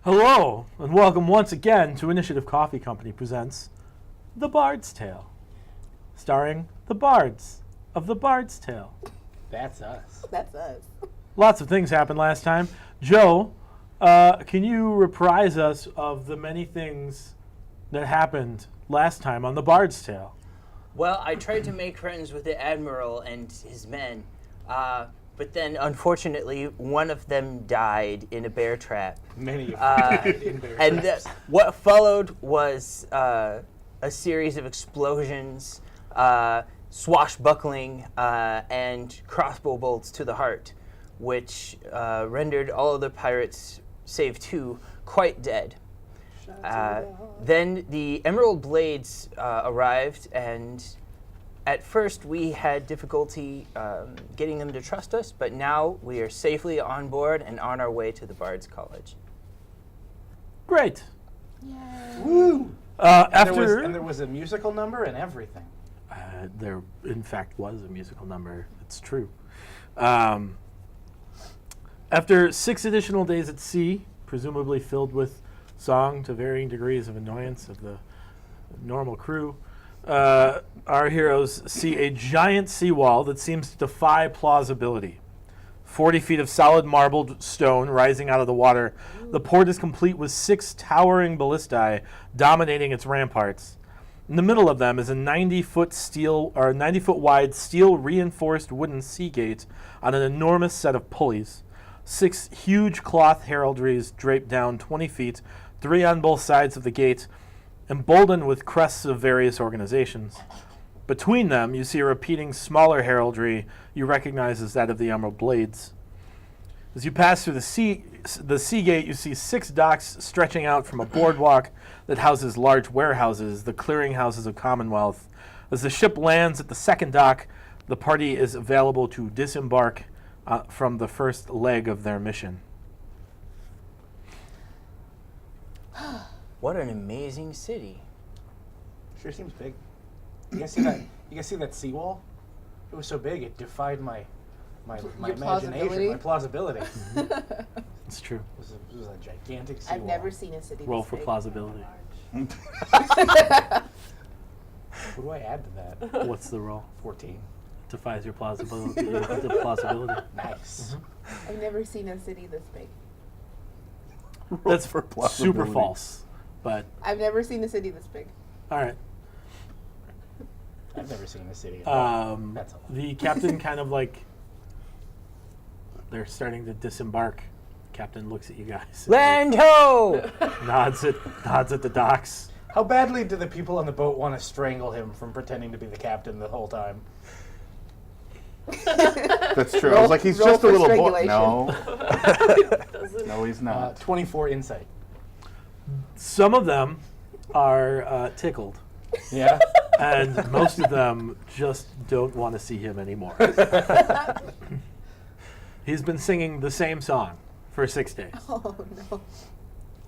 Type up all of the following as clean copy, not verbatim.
Hello, and welcome once again to Initiative Coffee Company presents The Bard's Tale, starring the Bards of The Bard's Tale. That's us. That's us. Lots of things happened last time. Joe, can you reprise us of the many things that happened last time on The Bard's Tale? Well, I tried to make friends with the Admiral and his men, but then, unfortunately, one of them died in a bear trap. Many of them died in bear And traps. what followed was a series of explosions, swashbuckling, and crossbow bolts to the heart, which rendered all of the pirates, save two, quite dead. Then the Emerald Blades arrived, and at first we had difficulty getting them to trust us, but now we are safely on board and on our way to the Bards College. Great. Woo! After There was a musical number and everything. there, in fact, was a musical number. It's true. After 6 additional days at sea, presumably filled with song to varying degrees of annoyance of the normal crew, our heroes see a giant seawall that seems to defy plausibility. 40 feet of solid marbled stone rising out of the water. The port is complete with 6 towering ballistae dominating its ramparts. In the middle of them is a 90-foot wide steel reinforced wooden sea gate on an enormous set of pulleys. 6 huge cloth heraldries draped down 20 feet, 3 on both sides of the gate, emboldened with crests of various organizations. Between them, you see a repeating smaller heraldry you recognize as that of the Emerald Blades. As you pass through the sea gate, you see 6 docks stretching out from a boardwalk that houses large warehouses, the clearinghouses of Commonwealth. As the ship lands at the second dock, the party is available to disembark from the first leg of their mission. What an amazing city. Sure seems big. You guys see that? You guys see that seawall? It was so big it defied my imagination, my plausibility. It's true. It was a gigantic seawall. I've never seen a city Roll this for big. plausibility. What do I add to that? What's the roll? 14. Defies your plausibility. The plausibility. Nice. I've never seen a city this big. That's for super plausibility. false. But I've never seen a city this big. all right. I've never seen a city. That's a lot. The captain kind of like they're starting to disembark. Captain looks at you guys. Land ho! Nods at the docks. How badly do the people on the boat want to strangle him from pretending to be the captain the whole time? That's true. I was like, he's roll just a for little boy. strangulation. No. No, he's not. 24 insight. Some of them are tickled, Yeah? and most of them just don't want to see him anymore. He's been singing the same song for 6 days. Oh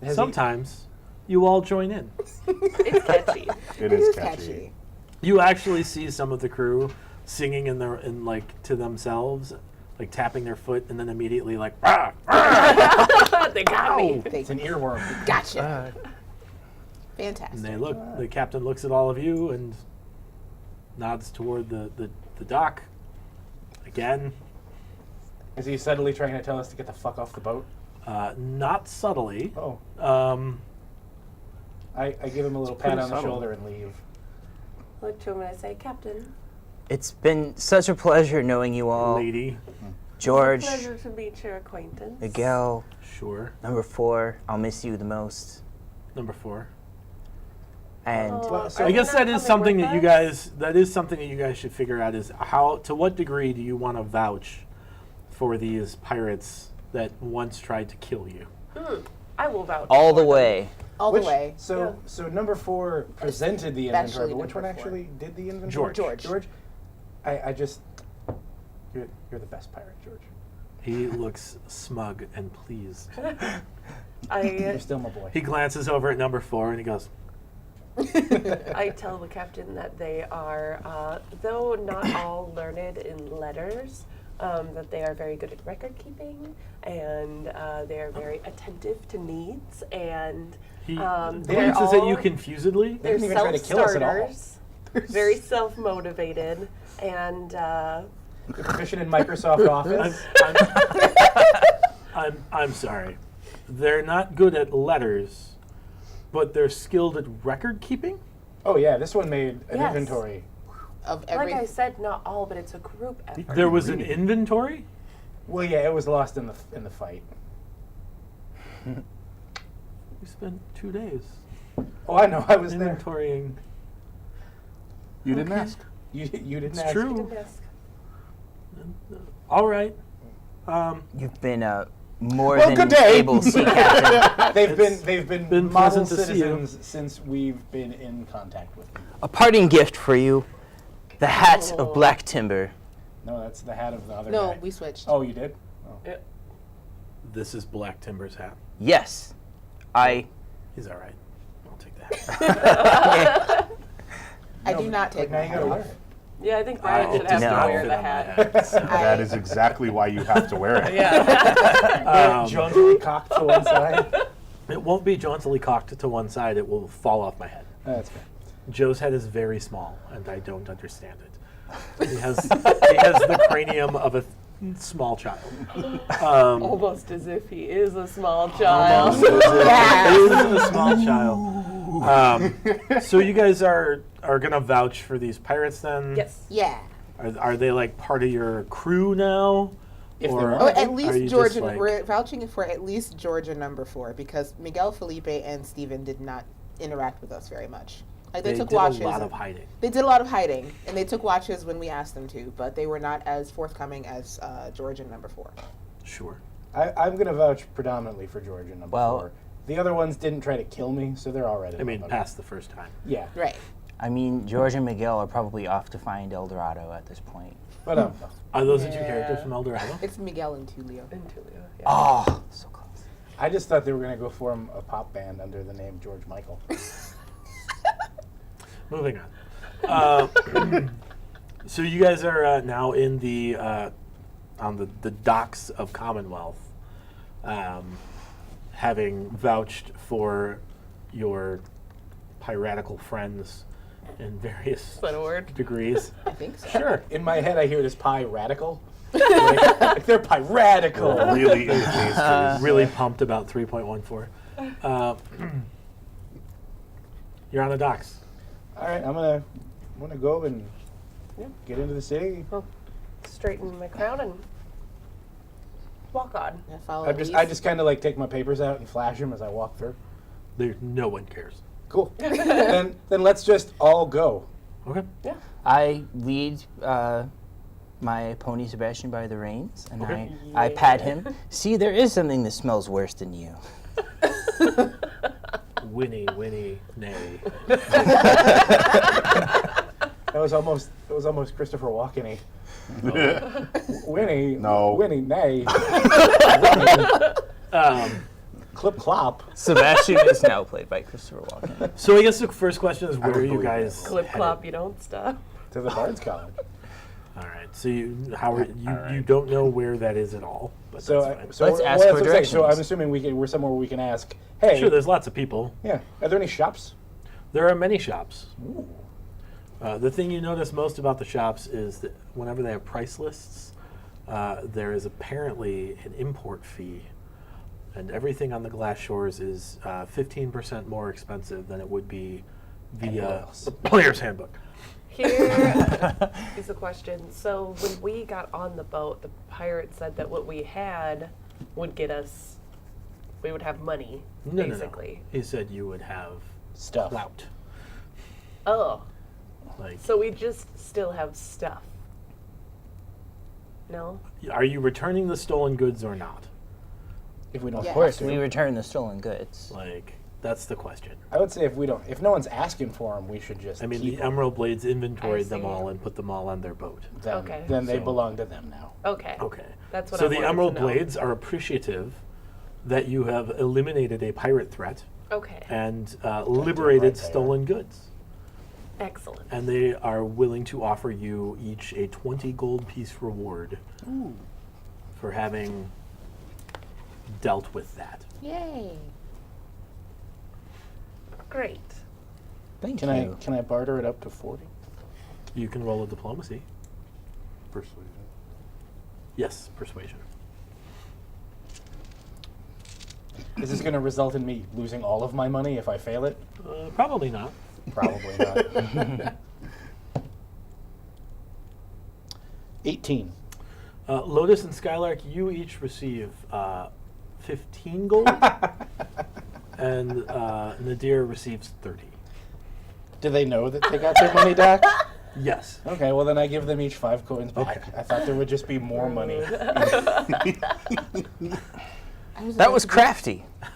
no. Sometimes you all join in. It's catchy. It is catchy. You actually see some of the crew singing to themselves, like tapping their foot, and then immediately like, "Rah, rah." They got me. It's an earworm. Gotcha. Fantastic. And they look. The captain looks at all of you and nods toward the dock. Again, Is he subtly trying to tell us to get the fuck off the boat? not subtly. Oh. Um, I give him a little pat pretty on the subtle. shoulder and leave. Look to him and I say, Captain, It's been such a pleasure knowing you all. lady, George, pleasure to meet your acquaintance. Miguel, sure. number 4, I'll miss you the most. Number 4. And Well, so Are I you guess not that is coming something with that you us? guys. That is something that you guys should figure out is to what degree do you want to vouch for these pirates that once tried to kill you? I will vouch. all the for them. way. All the way. So number 4 presented the Especially inventory, but which one number 4. actually did the inventory? George. I just... You're the best pirate, George. He looks smug and pleased. You're I still my boy. He glances over at number 4 and he goes, I tell the captain that they are, though not all learned in letters, that they are very good at record keeping, and they are very attentive to needs, and He they're glances at you all- confusedly. They they're didn't even try to kill us at all. self-starters, very self-motivated, and You're proficient in Microsoft Office. I'm sorry. They're not good at letters, but they're skilled at record keeping? Oh yeah, this one made an Yes. inventory. Of every. like I said, not all, but it's a group effort. There was an inventory? Well, yeah, it was lost in the fight. We spent 2 days Oh, I know. I was there. inventorying. You didn't ask. You didn't It's ask. true. Didn't ask. All right. You've been a more Well, than good day. able sea captain. They've been been model pleasant to see you. citizens since we've been in contact with them. A parting gift for you, the hat Oh. of black timber. No, that's the hat of the other No, guy. we switched. Oh, you did? Oh. This is Black Timber's hat. Yes, I. He's all right. I'll take that. I No, do not but take now my you gotta hat wear off. it. Yeah, I think Brian It should have does to not wear fit the on my hat. head, so. That is exactly why you have to wear it. Yeah. Jauntily cocked to one side. It won't be jauntily cocked to one side. It will fall off my head. That's fair. Joe's head is very small, and I don't understand it. He has the cranium of a small child. Almost as if he is a small child. Yeah. Is a small child. So you guys are gonna vouch for these pirates then? Yes. Yeah. Are they like part of your crew now? If they Or want. Oh, Are at you least just, Georgia. like- We're vouching for at least Georgia number 4 because Miguel, Felipe, and Steven did not interact with us very much. Like they took did watches. a lot of hiding. They did a lot of hiding, and they took watches when we asked them to, but they were not as forthcoming as Georgia number 4. Sure. I'm going to vouch predominantly for Georgia number Well- 4. The other ones didn't try to kill me, so they're all right. in I my mean, book. past the first time. Yeah. Right. I mean, George and Miguel are probably off to find El Dorado at this point. But Are those the two Yeah. characters from El Dorado? It's Miguel and Tulio. And Tulio, yeah. Oh, so close. I just thought they were going to go form a pop band under the name George Michael. Moving on. So you guys are now in the on the docks of Commonwealth, having vouched for your piratical friends in various Is that a word? degrees. I think so. Sure. In my head, I hear it as pie radical. Like, they're piratical. Really in taste. Really pumped about 3.14. You're on the docks. All right, I'm gonna go and Yeah. get into the city. Straighten my crown and walk on. I follow I just kind of like take my papers out and flash them as I walk through. No one cares. Cool. then let's just all go. Okay. Yeah. I lead my pony Sebastian by the reins, and Okay. I pat him. See, there is something that smells worse than you. Winnie, nay. That was almost Christopher Walken-y. Winnie. No. Winnie. Nay. Clip clop. Sebastian is now played by Christopher Walken. So I guess the first question is, where would are you believe guys? Clip headed? clop, you don't stop. To the Bards College. All right. So you right. don't know where that is at all, but So, that's fine. Let's we're- ask that's for what I'm saying. So directions. I'm assuming we're somewhere where we can ask. Hey. Sure, there's lots of people. Yeah. Are there any shops? There are many shops. Ooh. The thing you notice most about the shops is that whenever they have price lists, there is apparently an import fee, and everything on the glass shores is 15% more expensive than it would be via else. the player's handbook. Here is the question. So when we got on the boat, the pirate said that what we had would get us, we would have money, No. basically. He said you would have Stuff. clout. Oh, Like, so we just still have stuff. No? are you returning the stolen goods or not? If we don't. Yeah. Of course, we return the stolen goods. Like, that's the question. I would say if no one's asking for them, we should just. I mean, keep the 'em. Emerald Blades inventoried them see. all and put them all on their boat. Then, Okay. then they So- belong to them now. Okay. Okay. That's what So I the wanted to Emerald know. Blades are appreciative that you have eliminated a pirate threat Okay. and liberated right there. stolen goods. Excellent. And they are willing to offer you each a 20 gold piece reward for having dealt with that. Yay. Great. Thank Can you. I barter it up to 40? You can roll a diplomacy. Persuasion. Yes, persuasion. Is this going to result in me losing all of my money if I fail it? Probably not. Probably not. 18. Lotus and Skylark, you each receive 15 gold, and Nadir receives 30. Do they know that they got their money back? Yes. Okay, well then I give them each 5 coins back. Okay. I thought there would just be more money. That was crafty. I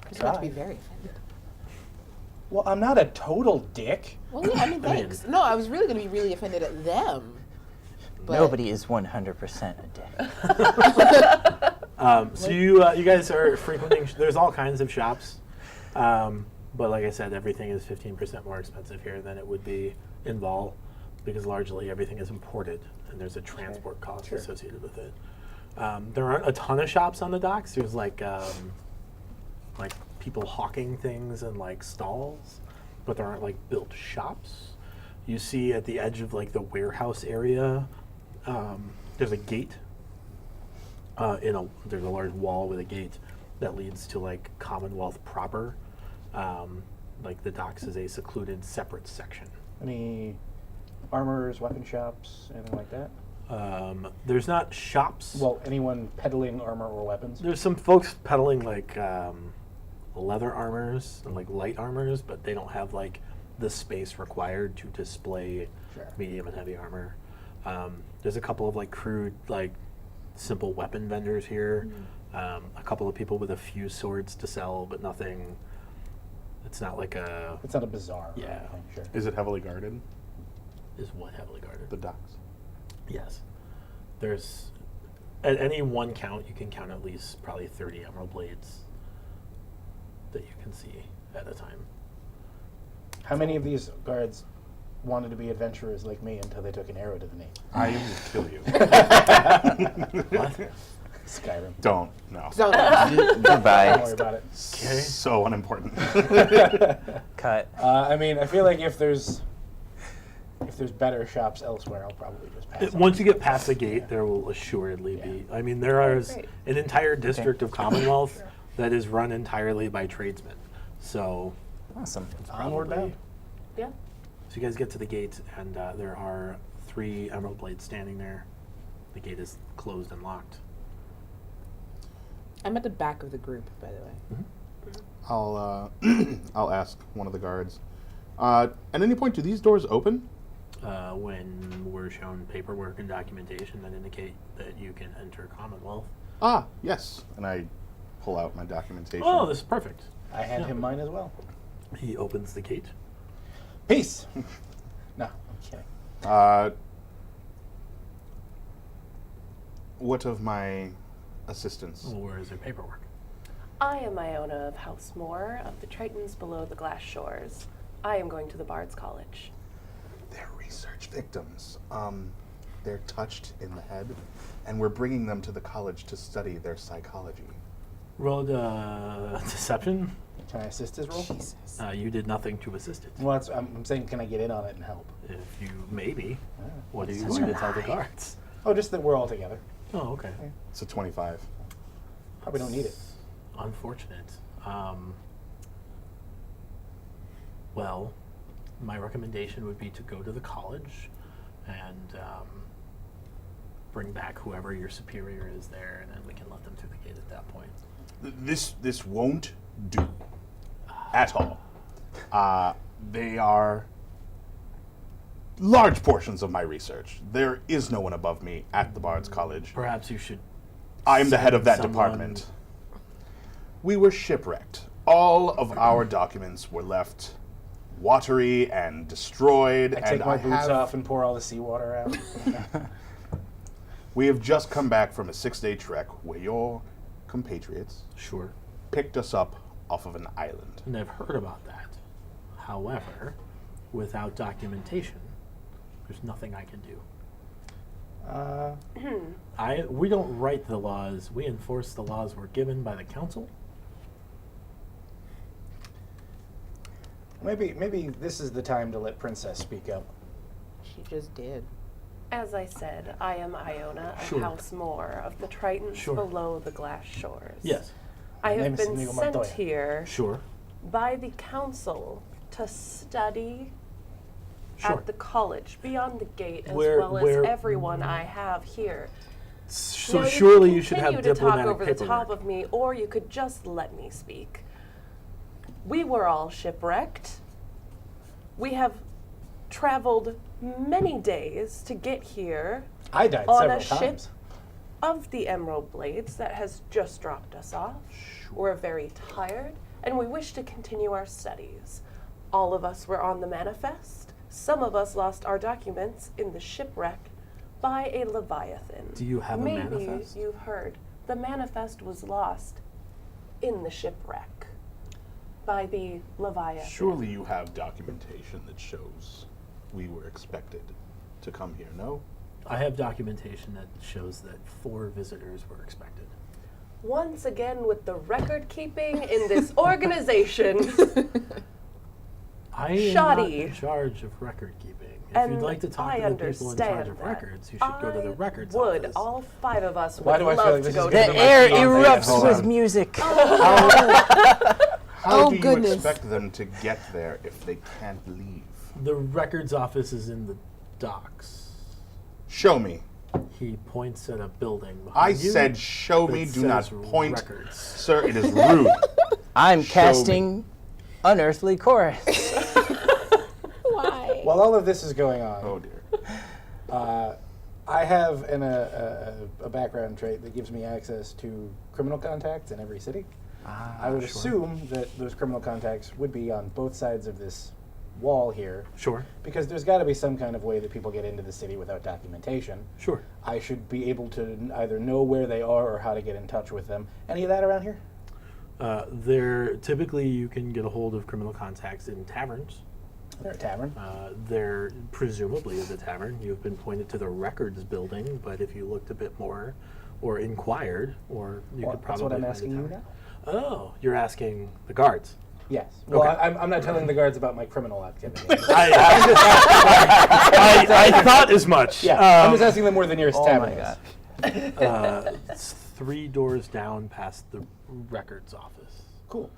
was about to be very offended. Well, I'm not a total dick. Well, yeah, I mean, thanks. No, I was really going to be really offended at them. But Nobody is 100% a dick. So you guys are frequenting. There's all kinds of shops, but like I said, everything is 15% more expensive here than it would be in Vol, because largely everything is imported, and there's a transport cost associated with it. There aren't a ton of shops on the docks. There's like people hawking things and like stalls, but there aren't like built shops. You see at the edge of like the warehouse area, there's a gate. There's a large wall with a gate that leads to like Commonwealth proper. Like the docks is a secluded separate section. Any armorers, weapon shops, anything like that? There's not shops. Well, anyone peddling armor or weapons? There's some folks peddling like leather armors and like light armors, but they don't have like the space required to display medium and heavy armor. There's a couple of like crude, like simple weapon vendors here. A couple of people with a few swords to sell, but nothing. It's not like a. It's not a bazaar. or Yeah. anything, sure. Is it heavily guarded? Is what heavily guarded? The docks. Yes. There's at any one count you can count at least probably 30 emerald blades that you can see at a time. How many of these guards wanted to be adventurers like me until they took an arrow to the knee? I will kill you. What? Skyrim. Don't. No. so, Don't Goodbye. worry about it. Okay. So unimportant. Cut. I mean, I feel like if there's better shops elsewhere, I'll probably just pass. on. Once you get past the gate, there will assuredly be. I mean, there is Great. an entire district of Commonwealth that is run entirely by tradesmen. So, Awesome. Onward bound. Yeah. so you guys get to the gate, and there are 3 emerald blades standing there. The gate is closed and locked. I'm at the back of the group, by the way. I'll ask one of the guards. At any point, do these doors open? When we're shown paperwork and documentation that indicate that you can enter Commonwealth. Ah, yes. And I pull out my documentation. Oh, this is perfect. I hand him mine as well. He opens the gate. Peace. No, I'm kidding. What of my assistants? Well, where is their paperwork? I am Iona of House Moore of the Tritons below the Glass Shores. I am going to the Bards College. They're research victims. They're touched in the head, and we're bringing them to the college to study their psychology. Roll deception. Can I assist his roll? Jesus. You did nothing to assist it. Well, I'm saying, can I get in on it and help? If you maybe, what do you That's want to tell the right. guards? Oh, just that we're all together. Oh, okay. It's a 25. Probably don't need it. Unfortunate. Well, my recommendation would be to go to the college and bring back whoever your superior is there, and then we can let them through the gate at that point. This won't do at all. They are large portions of my research. There is no one above me at the Bards College. Perhaps you should. I am the head of that someone- department. We were shipwrecked. All of our documents were left watery and destroyed. I take and my boots have- off and pour all the seawater out. We have just come back from a 6-day trek where your compatriots Sure. picked us up off of an island. And I've heard about that. However, without documentation, there's nothing I can do. We don't write the laws. We enforce the laws we're given by the council. Maybe this is the time to let Princess speak up. She just did. As I said, I am Iona, a Sure. house Moore of the Tritons Sure. below the glass shores. Yes. I My name have is been Inigo sent Montoya. here Sure. by the council to study Sure. at the college beyond the gate, as Where- well where- as everyone I have here. So Now, you surely can you should have continue to talk diplomatic over the top paperwork. of me, or you could just let me speak. We were all shipwrecked. We have traveled many days to get here I died on several a ship times. of the Emerald Blades that has just dropped us off. We're very tired, and we wish to continue our studies. All of us were on the manifest. Some of us lost our documents in the shipwreck by a Leviathan. Do you have a Maybe manifest? you've heard. The manifest was lost in the shipwreck by the Leviathan. Surely you have documentation that shows we were expected to come here, no? I have documentation that shows that 4 visitors were expected. Once again, with the record keeping in this organization. I am Shoddy. not in charge of record keeping. If And you'd like to talk I to the people in charge understand of that. records, you should go to the records would. office. All 5 of us Why would do I feel love like to this go is to gonna the be The my air fiancé. erupts Hold with on. music. How Oh, do you goodness. expect them to get there if they can't leave? The records office is in the docks. Show me. He points at a building behind I you said show that me, do not says point. records. Sir, it is rude. I'm Show casting Unearthly Chorus. Why? While all of this is going on, Oh dear. I have a background trait that gives me access to criminal contacts in every city. I would assume that those criminal contacts would be on both sides of this wall here, Sure, because there's got to be some kind of way that people get into the city without documentation. sure. I should be able to either know where they are or how to get in touch with them. Any of that around here? Typically you can get a hold of criminal contacts in taverns. They're a tavern. They're presumably at the tavern. You've been pointed to the records building, but if you looked a bit more or inquired, or you Well, could that's probably what I'm find a asking you tavern. now. Oh, you're asking the guards. Yes. Well, Okay. I'm not telling the guards about my criminal activity. I thought as much. Yeah, I'm just asking them where the nearest Oh tavern my is. god. It's 3 doors down past the records office. Cool.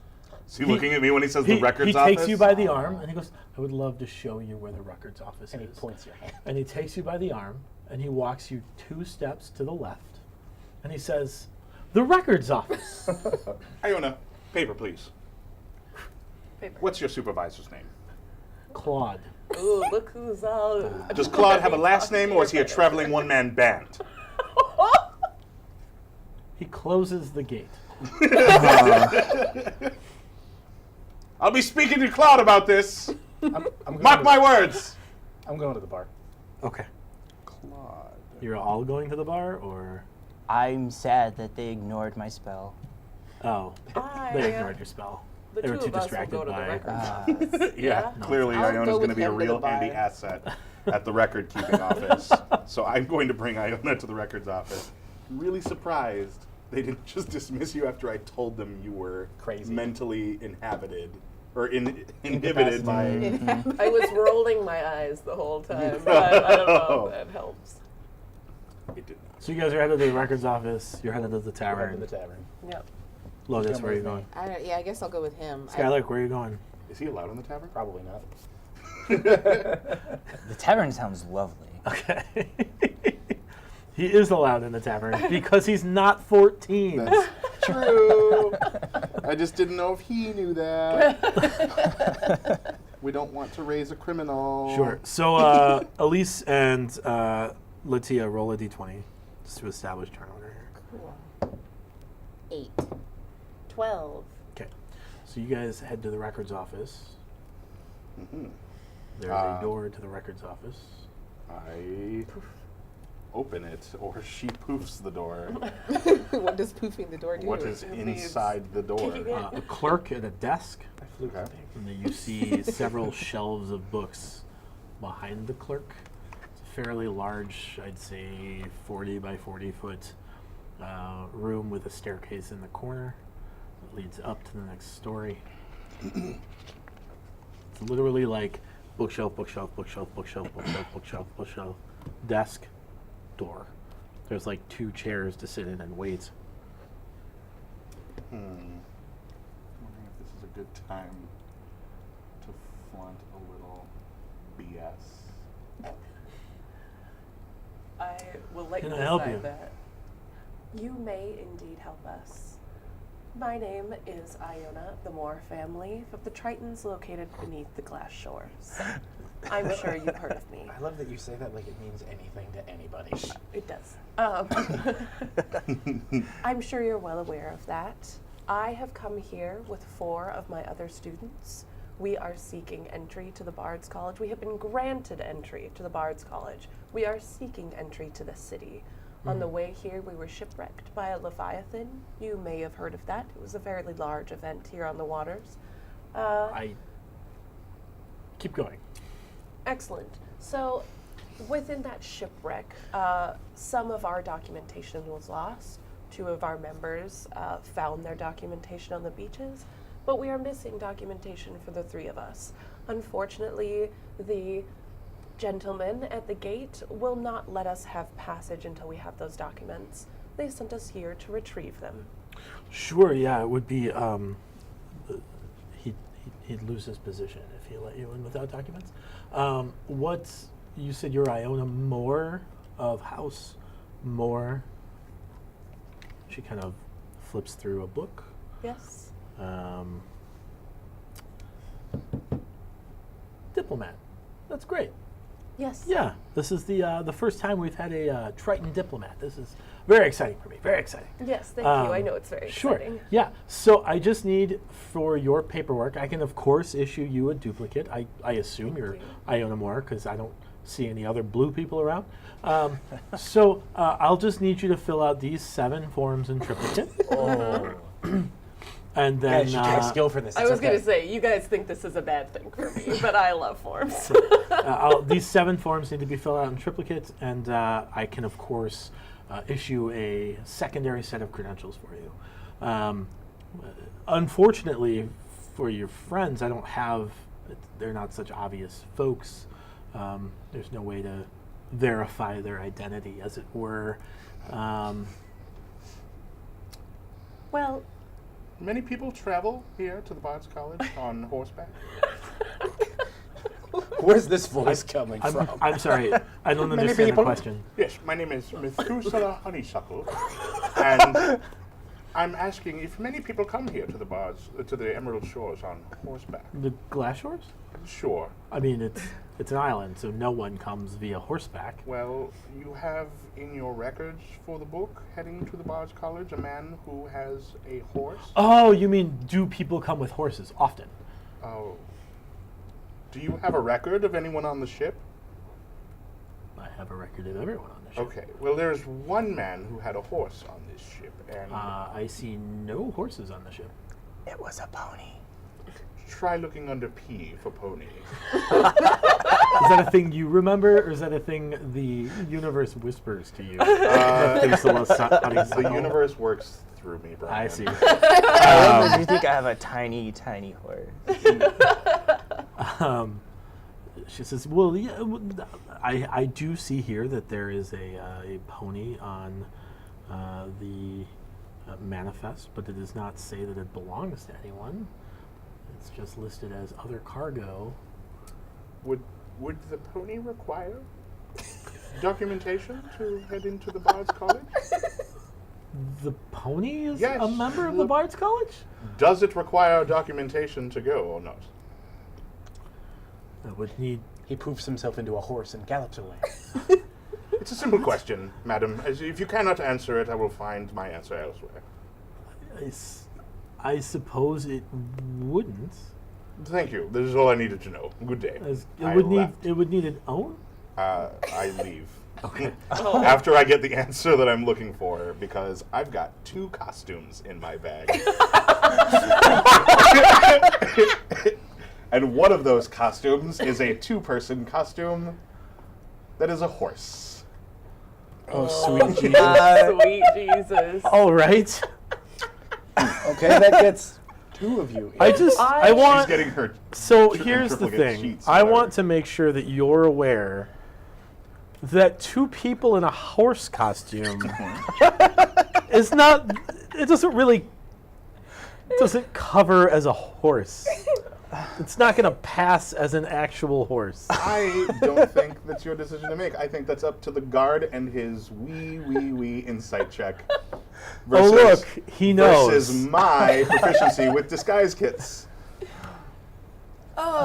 Is he looking at me when he says the records he office? takes you by the arm and he goes, I would love to show you where the records office And he is. points your hand. And he takes you by the arm and he walks you 2 steps to the left and he says, the records office. Iona, paper, please. Paper. What's your supervisor's name? Claude. Ooh, look who's all. Does Claude have a last name, or is he a traveling one-man band? He closes the gate. I'll be speaking to Claude about this. I'm going Mark to- my words. I'm going to the bar. Okay. Claude. You're all going to the bar or? I'm sad that they ignored my spell. Oh, they ignored your spell. The They were two too of us will distracted go to the by. records office. Yeah, No. clearly I'll Iona's go going to with be a him to the real handy bar. asset at the record-keeping office. So I'm going to bring Iona to the records office. Really surprised they didn't just dismiss you after I told them you were Crazy. mentally inhibited or inhibited by. I was rolling my eyes the whole time. But I don't know if that helps. It did not. So you guys are headed to the records office. You're headed to the We're tavern. heading to the tavern. Yep. Lotus, Come where are you with going? me. I guess I'll go with him. Skylar, where are you going? Is he allowed in the tavern? Probably not. The tavern sounds lovely. Okay. He is allowed in the tavern because he's not 14. That's true. I just didn't know if he knew that. We don't want to raise a criminal. Sure. So Elise and LaTia roll a d20 just to establish turn order here. Cool. 8. 12. Okay. So you guys head to the records office. Mm-hmm. There's a door to the records office. I open it, or she poofs the door. What does poofing the door do? What is inside the door? A clerk at a desk Okay. And then you see several shelves of books behind the clerk. It's a fairly large, I'd say 40 by 40 foot room with a staircase in the corner that leads up to the next story. It's literally like bookshelf, bookshelf, bookshelf, bookshelf, bookshelf, bookshelf, bookshelf, desk, door. There's like 2 chairs to sit in and wait. I'm wondering if this is a good time to flaunt a little BS. I will let Can you I help decide you? that. You may indeed help us. My name is Iona, the Moore family of the Tritons located beneath the glass shores. I'm sure you've heard of me. I love that you say that like it means anything to anybody. It does. I'm sure you're well aware of that. I have come here with 4 of my other students. We are seeking entry to the Bards College. We have been granted entry to the Bards College. We are seeking entry to the city. On the way here, we were shipwrecked by a Leviathan. You may have heard of that. It was a fairly large event here on the waters. I keep going. Excellent. So, within that shipwreck, some of our documentation was lost. 2 of our members found their documentation on the beaches, but we are missing documentation for the 3 of us. Unfortunately, the gentlemen at the gate will not let us have passage until we have those documents. They sent us here to retrieve them. Sure, yeah, it would be, he'd lose his position if he let you in without documents. You said you're Iona Moore of House Moore. She kind of flips through a book. Yes? Diplomat. That's great. Yes. Yeah, this is the first time we've had a Triton diplomat. This is very exciting for me. Very exciting. Yes, thank you. I know it's very Sure. exciting. Yeah. So I just need for your paperwork. I can of course issue you a duplicate. I assume you're Iona Moore because I don't see any other blue people around. So I'll just need you to fill out these 7 forms in triplicate. Oh. And Yeah, then you should take skill for this. I It's was okay. going to say, you guys think this is a bad thing for me, but I love forms. these 7 forms need to be filled out in triplicate, and I can, of course, issue a secondary set of credentials for you. Unfortunately, for your friends, I don't have, they're not such obvious folks. There's no way to verify their identity, as it were. Well, Many people travel here to the Bards College on horseback. Where's this voice coming from? I'm sorry, I don't Many understand the people? question. Yes, my name is Methuselah Honeysuckle, and I'm asking if many people come here to the Bards, to the Emerald Shores on horseback. The glass shores? Sure. I mean, it's an island, so no one comes via horseback. Well, you have in your records for the book heading to the Bards College a man who has a horse. Oh, you mean do people come with horses often? Oh. Do you have a record of anyone on the ship? I have a record of everyone on the ship. Okay. Well, there's one man who had a horse on this ship, and I see no horses on the ship. It was a pony. try looking under P for pony. Is that a thing you remember, or is that a thing the universe whispers to you? The universe works through me, Brian. I see. You think I have a tiny, tiny horse? She says, "Well, yeah, I do see here that there is a pony on the manifest, but it does not say that it belongs to anyone. It's just listed as other cargo." Would the pony require documentation to head into the Bards College? The pony is Yes, a member of the Bards College? Does it require documentation to go or not? That would need. He poofs himself into a horse and gallops away. It's a simple question, madam. If you cannot answer it, I will find my answer elsewhere. I suppose it wouldn't. Thank you. This is all I needed to know. Good day. I left. It would need an own. I leave. Okay. After I get the answer that I'm looking for, because I've got 2 costumes in my bag. One of those costumes is a 2-person costume that is a horse. Oh, sweet Jesus. Sweet Jesus. All right. Okay, that gets 2 of you. I She's want. getting her. So tri- here's the triplicate thing. sheets, I whatever. want to make sure that you're aware that 2 people in a horse costume is not. It doesn't really. Doesn't cover as a horse. It's not going to pass as an actual horse. I don't think that's your decision to make. I think that's up to the guard and his wee insight check. Oh look, he knows. Versus my proficiency with disguise kits.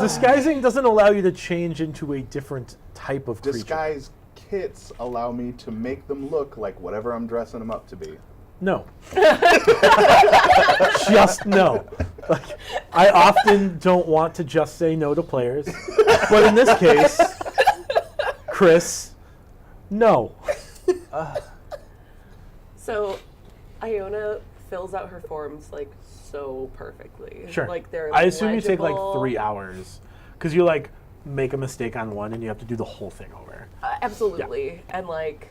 Disguising doesn't allow you to change into a different type of creature. Disguise kits allow me to make them look like whatever I'm dressing them up to be. No. Just no. Like, I often don't want to just say no to players, but in this case, Chris, no. So, Iona fills out her forms like so perfectly. Sure. Like they're I assume you take like legible. 3 hours because you like make a mistake on one and you have to do the whole thing over. Absolutely, and like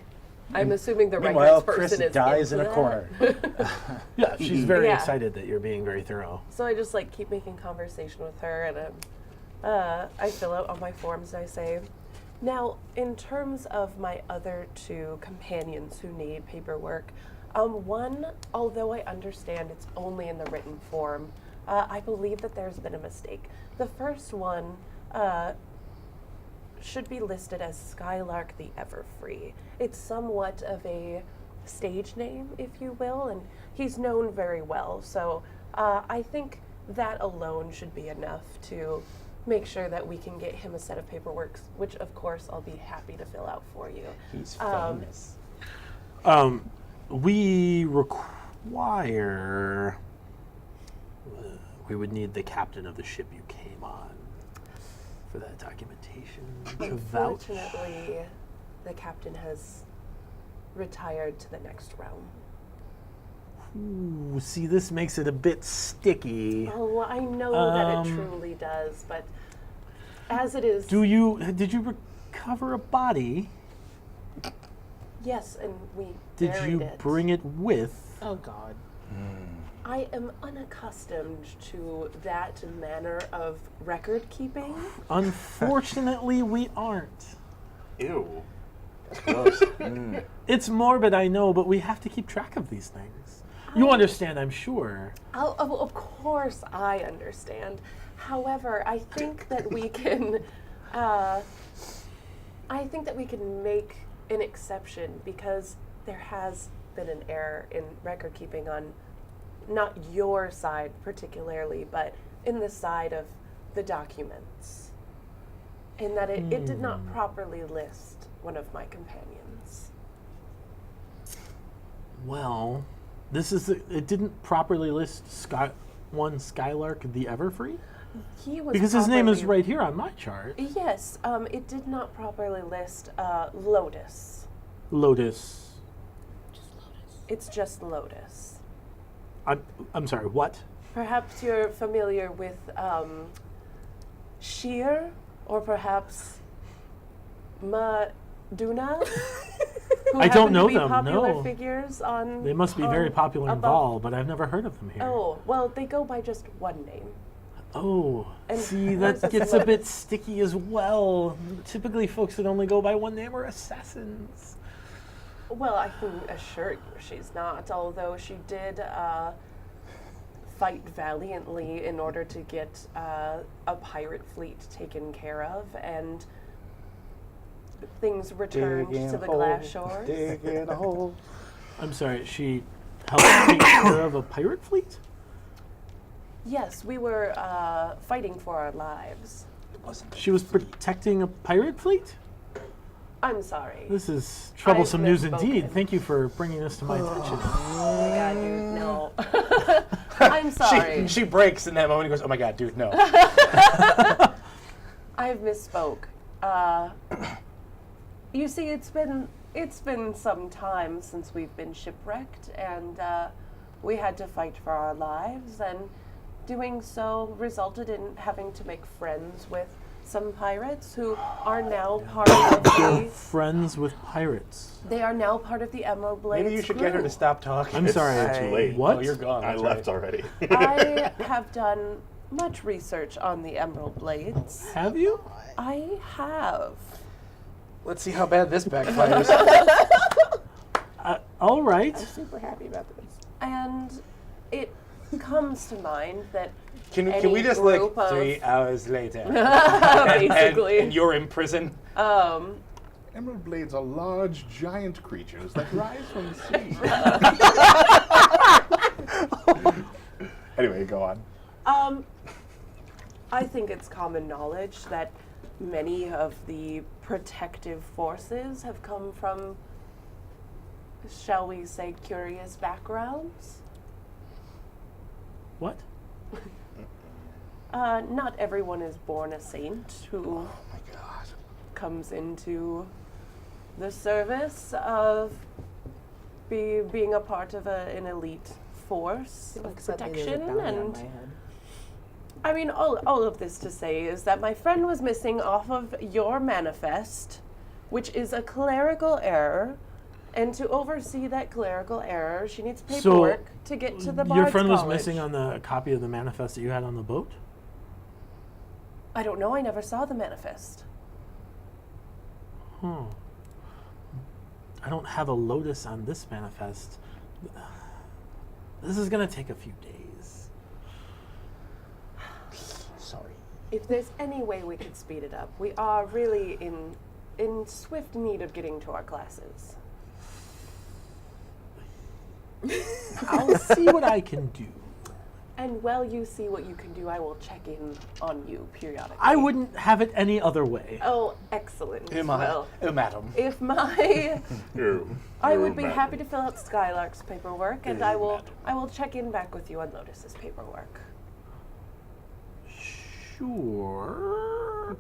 I'm assuming the Meanwhile, records Chris person is dies in into a corner. that. Yeah, she's very Yeah. excited that you're being very thorough. So I just like keep making conversation with her, and I fill out all my forms and I say, now in terms of my other 2 companions who need paperwork, one, although I understand it's only in the written form, I believe that there's been a mistake. The first one should be listed as Skylark the Everfree. It's somewhat of a stage name, if you will, and he's known very well. So I think that alone should be enough to make sure that we can get him a set of paperwork, which of course I'll be happy to fill out for you. He's famous. We require. We would need the captain of the ship you came on for that documentation to vouch. Unfortunately, the captain has retired to the next realm. Ooh, see, this makes it a bit sticky. Oh, I know that it Um, truly does, but as it is, Did you recover a body? yes, and we Did buried you it. bring it with? Oh God. I am unaccustomed to that manner of record keeping. Unfortunately, we aren't. Ew. Gross. It's morbid, I know, but we have to keep track of these things. You understand, I'm sure. Of course, I understand. However, I think that we can. I think that we can make an exception because there has been an error in record keeping on not your side particularly, but in the side of the documents. In that it did not properly list one of my companions. Well, it didn't properly list Skylark the Everfree? He was Because his name is properly- right here on my chart. Yes, it did not properly list Lotus. Lotus. It's just Lotus. I'm sorry, what? Perhaps you're familiar with Sheer, or perhaps Maduna. who I don't happen to know be them, Popular no. figures on. They must be very popular in above- Vol, but I've never heard of them here. Oh well, they go by just one name. Oh, And see, hers that is gets a Lotus. bit sticky as well. Typically, folks that only go by one name are assassins. Well, I can assure you she's not, although she did fight valiantly in order to get a pirate fleet taken care of, and things returned Dig in to the hole, glass shores. Dig in a hole. I'm sorry, she helped take care of a pirate fleet? Yes, we were fighting for our lives. She was protecting a pirate fleet? I'm sorry. This is troublesome I've news misspoken. indeed. Thank you for bringing this to my attention. Oh my god, dude, no. I'm sorry. She breaks in that moment and goes, oh my God, dude, no. I've misspoke. You see, it's been some time since we've been shipwrecked, and we had to fight for our lives, and doing so resulted in having to make friends with some pirates who are now part of You're the. friends with pirates. They are now part of the Emerald Blades. Maybe you should get her crew. to stop talking. I'm sorry. It's too late. What? Oh, you're gone. I that's left right. already. I have done much research on the Emerald Blades. Have you? I have. Let's see how bad this backfires. All right. I'm super happy about this. And it comes to mind that Can any we just group like of- 3 hours later? basically. and you're in prison. Emerald blades are large, giant creatures that rise from the sea. Anyway, go on. I think it's common knowledge that many of the protective forces have come from, shall we say, curious backgrounds. What? Not everyone is born a saint who Oh my god. comes into the service of being a part of an elite force of protection. And I mean, all of this to say is that my friend was missing off of your manifest, which is a clerical error. And to oversee that clerical error, she needs paperwork to get to the Bards Your friend was College. missing on the copy of the manifest that you had on the boat? I don't know. I never saw the manifest. I don't have a lotus on this manifest. This is going to take a few days. Sorry. If there's any way we could speed it up, we are really in swift need of getting to our classes. I'll see what I can do. And while you see what you can do, I will check in on you periodically. I wouldn't have it any other way. Oh, excellent. Well, madam. if my, I would be madam. happy to fill out Skylark's paperwork, and I will check in back with you on Lotus's paperwork. Sure.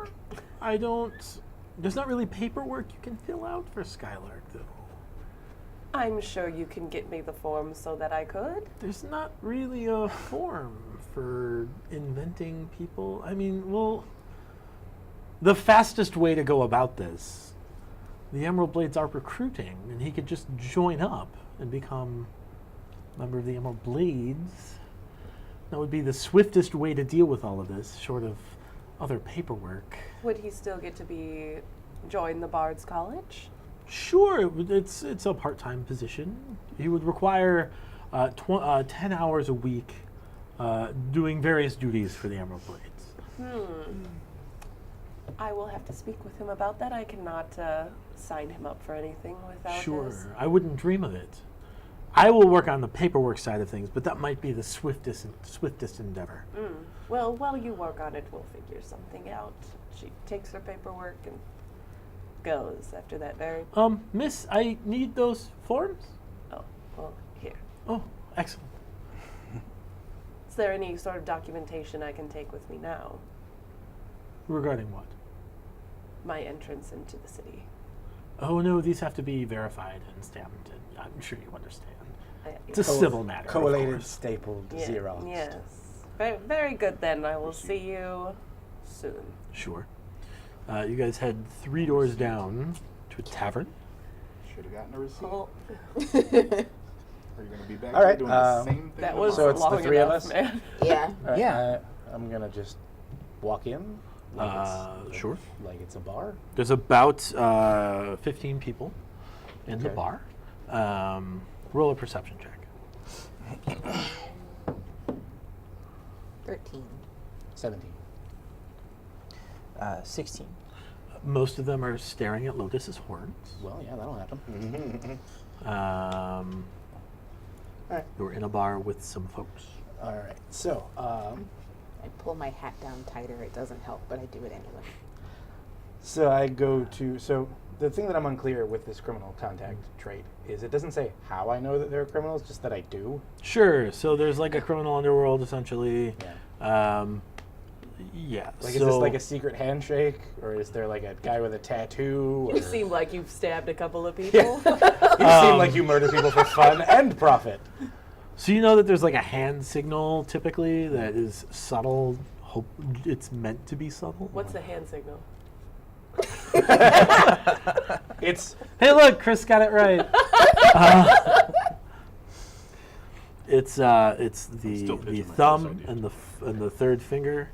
I don't. There's not really paperwork you can fill out for Skylark, though. I'm sure you can get me the form so that I could. There's not really a form for inventing people. I mean, well, the fastest way to go about this, the Emerald Blades are recruiting, and he could just join up and become a member of the Emerald Blades. That would be the swiftest way to deal with all of this, short of other paperwork. Would he still get to join the Bards College? Sure, it's a part-time position. He would require 10 hours a week doing various duties for the Emerald Blades. I will have to speak with him about that. I cannot sign him up for anything without his. Sure, I wouldn't dream of it. I will work on the paperwork side of things, but that might be the swiftest endeavor. Well, while you work on it, we'll figure something out. She takes her paperwork and goes after that very. Miss, I need those forms. Oh, well, here. Oh, excellent. Is there any sort of documentation I can take with me now? Regarding what? My entrance into the city. Oh no, these have to be verified and stamped, and I'm sure you understand. It's a Yes. civil matter. of Collated, course. stapled, Yeah, Xerox. Yes. Very, very good then. I will see you soon. Sure. You guys head 3 doors down to a tavern. Should have gotten a receipt. Oh, Are you going to be back All here right, doing the same thing? that was So it's the long 3 of enough, us? man. Yeah. All right, Yeah. I'm gonna just walk in. Sure. Like it's a bar. There's about 15 people in the Okay. bar. Roll a perception check. 13. 17. 16. Most of them are staring at Lotus's horns. Well, yeah, that'll happen. All right. You're in a bar with some folks. All right. So, I pull my hat down tighter. It doesn't help, but I do it anyway. so I go to. So the thing that I'm unclear with this criminal contact trait is it doesn't say how I know that they're criminals, just that I do. Sure. So there's like a criminal underworld, essentially. Yeah. Yeah. Like, so is this like a secret handshake, or is there like a guy with a tattoo? Or You seem like you've stabbed a couple of people. you seem like you murder people for fun and profit. So you know that there's like a hand signal typically that is subtle. Hope it's meant to be subtle. What's the hand signal? It's Hey, look, Chris got it right. It's the Still pitching my thumb first and the third finger.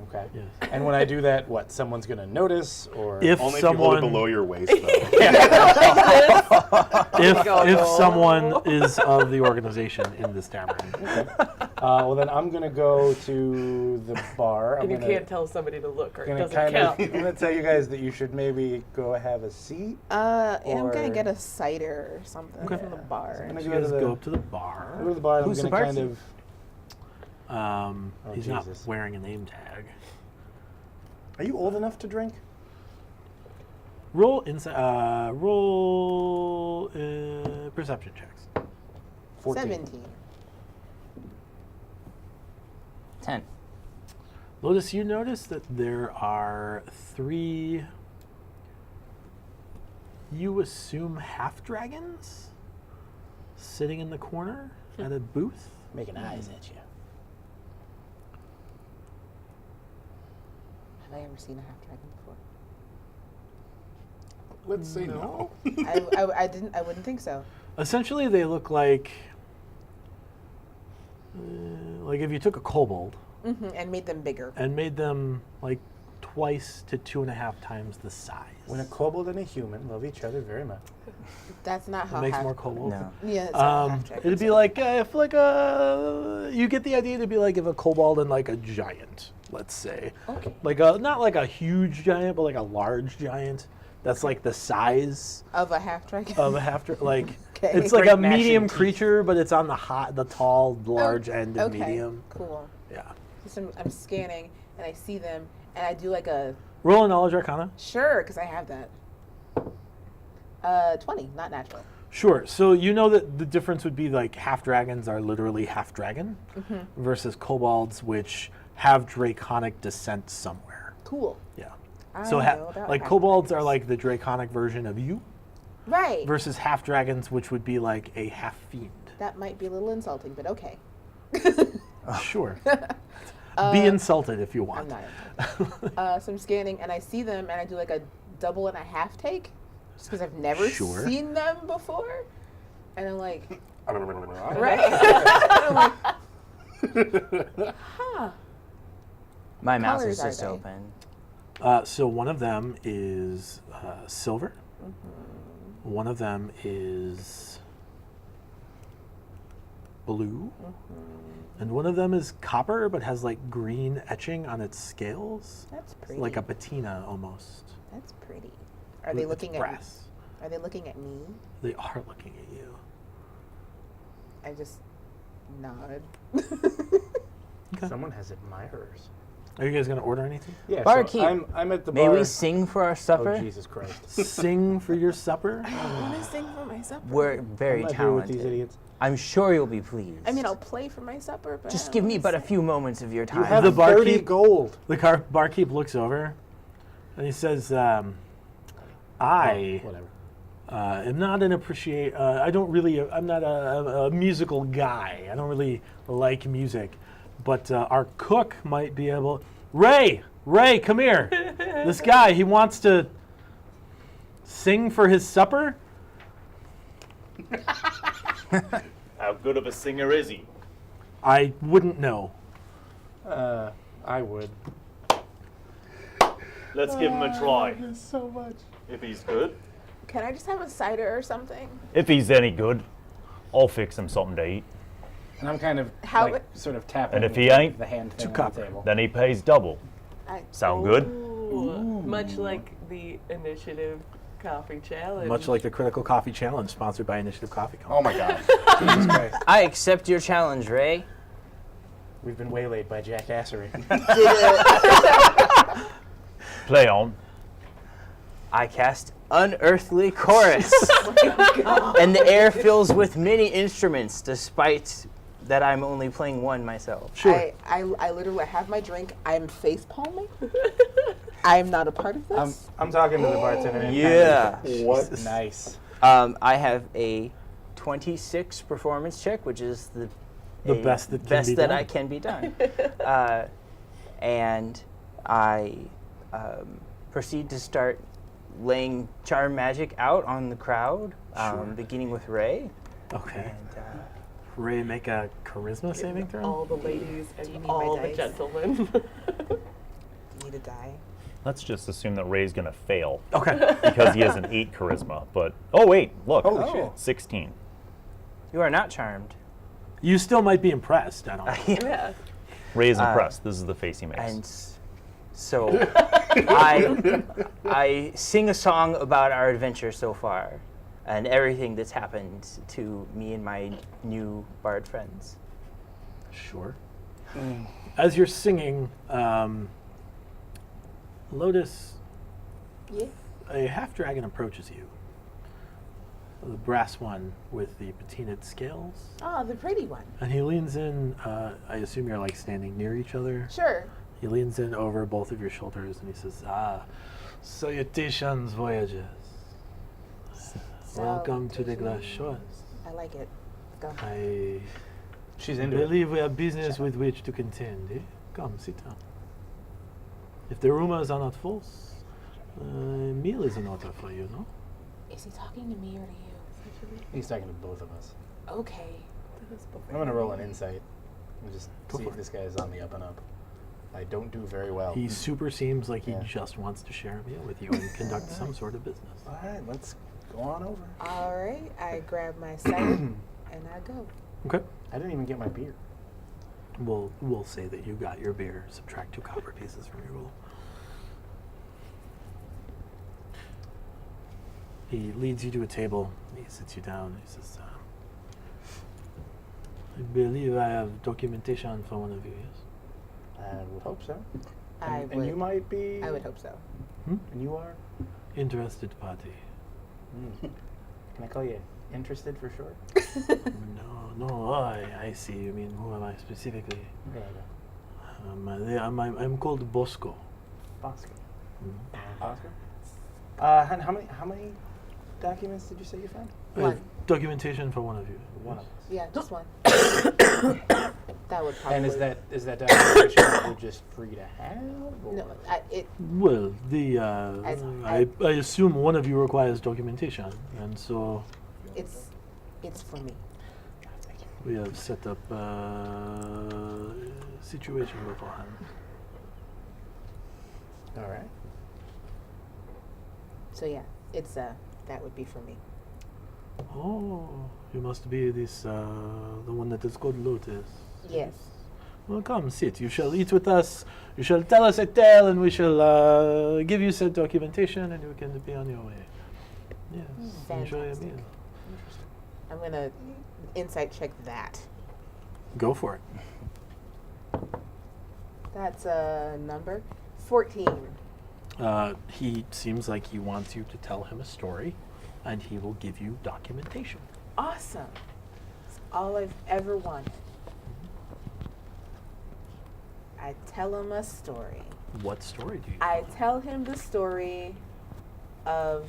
okay. Yes. And when I do that, what? Someone's gonna notice, or If Only if you hold it someone below your waist, though. if someone is of the organization in this tavern. well, then I'm gonna go to the bar. And you I'm gonna, can't tell somebody to look or it gonna doesn't kind count. of. I'm gonna tell you guys that you should maybe go have a seat. I'm gonna Or- get a cider or something from the bar. I'm gonna You go to guys the go up to the bar. go to the bar. And Who's I'm the gonna kind barkeep? of. He's Jesus. not wearing a name tag. Are you old enough to drink? Roll perception checks. 14. 17. 10. Lotus, you notice that there are 3, you assume half dragons sitting in the corner at a booth. Making eyes at you. Have I ever seen a half dragon before? Let's say no. I didn't. I wouldn't think so. Essentially, they look like if you took a kobold And made them bigger. and made them like twice to 2.5 times the size. When a kobold and a human love each other very much. That's not how. It makes half, more kobolds. No. Yeah, that's not how half It'd dragons be are. like if you get the idea to be like if a kobold and like a giant, let's say, Okay. like a not like a huge giant, but like a large giant. That's like the size Of a half dragon. of a like Okay. it's like Great a gnashing medium teeth. creature, but it's on the tall, large end of Okay. medium. Cool. Yeah. So I'm scanning and I see them and I do like a Roll a knowledge arcana. sure because I have that. 20, not natural. Sure. So you know that the difference would be like half dragons are literally half dragon versus kobolds, which have draconic descent somewhere. Cool. Yeah. I So know about like half kobolds are dragons. like the draconic version of you Right. versus half dragons, which would be like a half fiend. That might be a little insulting, but okay. Sure. Be insulted if you I'm want. not. So I'm scanning and I see them and I do like a double and a half take, just because I've never Sure. seen them before, and I'm like, Right. right? And I'm like, huh. My mouth colors is are just they? open. So one of them is silver. One of them is blue. And one of them is copper, but has like green etching on its scales. That's pretty. Like a patina almost. That's pretty. Are they It's looking at? brass. Are they looking at me? They are looking at you. I just nod. Someone has admirers. Are you guys going to order anything? Yeah, Barkeep. So I'm at the May bar. we sing for our supper? Oh, Jesus Christ. Sing for your supper? I want to sing for my supper. We're very I'm not here with these talented. idiots. I'm sure you'll be pleased. I mean, I'll play for my supper, but I Just don't give me wanna but a sing. few moments of your time. You have The 30 barkeep- gold. The barkeep looks over and he says, I Whatever. am not an I'm not a musical guy. I don't really like music. But our cook might be able. Ray, come here. This guy, he wants to sing for his supper. How good of a singer is he? I wouldn't know. I would. Let's give him a try. There's so much. If he's good. Can I just have a cider or something? If he's any good, I'll fix him something to eat. And I'm kind of How like, sort of tapping And if he ain't, the hand thing on copper. the table. Then he pays double. Sound good? Ooh. Much like the initiative coffee challenge. Much like the Critical Coffee Challenge, sponsored by Initiative Coffee Company. Oh my God. Jesus Christ. I accept your challenge, Ray. We've been waylaid by jackassery. Play on. I cast Unearthly Chorus. And the air fills with many instruments, despite that I'm only playing one myself. Sure. I literally have my drink. I'm face palming. I'm not a part of this. I'm talking to the bartender. And Yeah. What? Nice. I have a 26 performance check, which is the best that can be done. I can be done. And I proceed to start laying charm magic out on the crowd, beginning with Ray. Okay. And, Ray, make a charisma saving throw. All the ladies Do you and need all my the dice? gentlemen. Do you need a die? Let's just assume that Ray's gonna fail Okay. because he has an 8 charisma. But oh wait, look, Holy shit. 16. You are not charmed. You still might be impressed. I don't know. Yeah. Ray is impressed. This is the face he makes. And so I sing a song about our adventure so far and everything that's happened to me and my new bard friends. Sure. As you're singing, Lotus, Yeah. a half dragon approaches you. The brass one with the patinaed scales. Oh, the pretty one. And he leans in. I assume you're like standing near each other. Sure. He leans in over both of your shoulders and he says, salutations, voyagers. Welcome to the glass shores. I like it. Go. I She's into it. believe we have business with which to contend. Eh? Come, sit down. If the rumors are not false, a meal is in order for you, no? Is he talking to me or to you? He's talking to both of us. Okay. I'm gonna roll an insight and just Go see for if it. this guy is on the up and up. I don't do very well. He super seems like he Yeah. just wants to share a meal with you and conduct some sort of business. All right, let's go on over. All right. I grab my sight and I go. Okay. I didn't even get my beer. We'll say that you got your beer. Subtract 2 copper pieces from your roll. He leads you to a table. He sits you down. He says, I believe I have documentation for one of you, yes? I would hope so. I you would. might be. I would hope so. And you are? Interested party. Can I call you interested for short? No, I see. You mean, who am I specifically? Yeah, I'm called Bosco. Bosco. Mhm. Oscar? How many documents did you say you found? I have One. documentation for one of you. One of us. Yeah, just one. That would probably. And is that documentation that we're just free to have? Or? No, it. Well, I- I assume one of you requires documentation, and so It's for me. we have set up a situation beforehand. All right. So yeah, it's that would be for me. Oh, you must be this the one that is called Lotus. Yes. Well, come sit. You shall eat with us. You shall tell us a tale, and we shall give you said documentation, and you can be on your way. Yes. Enjoy a Fantastic. meal. I'm gonna insight check that. Go for it. That's a number 14. He seems like he wants you to tell him a story, and he will give you documentation. Awesome. It's all I've ever wanted. I tell him a story. What story do you I tell him? tell him the story of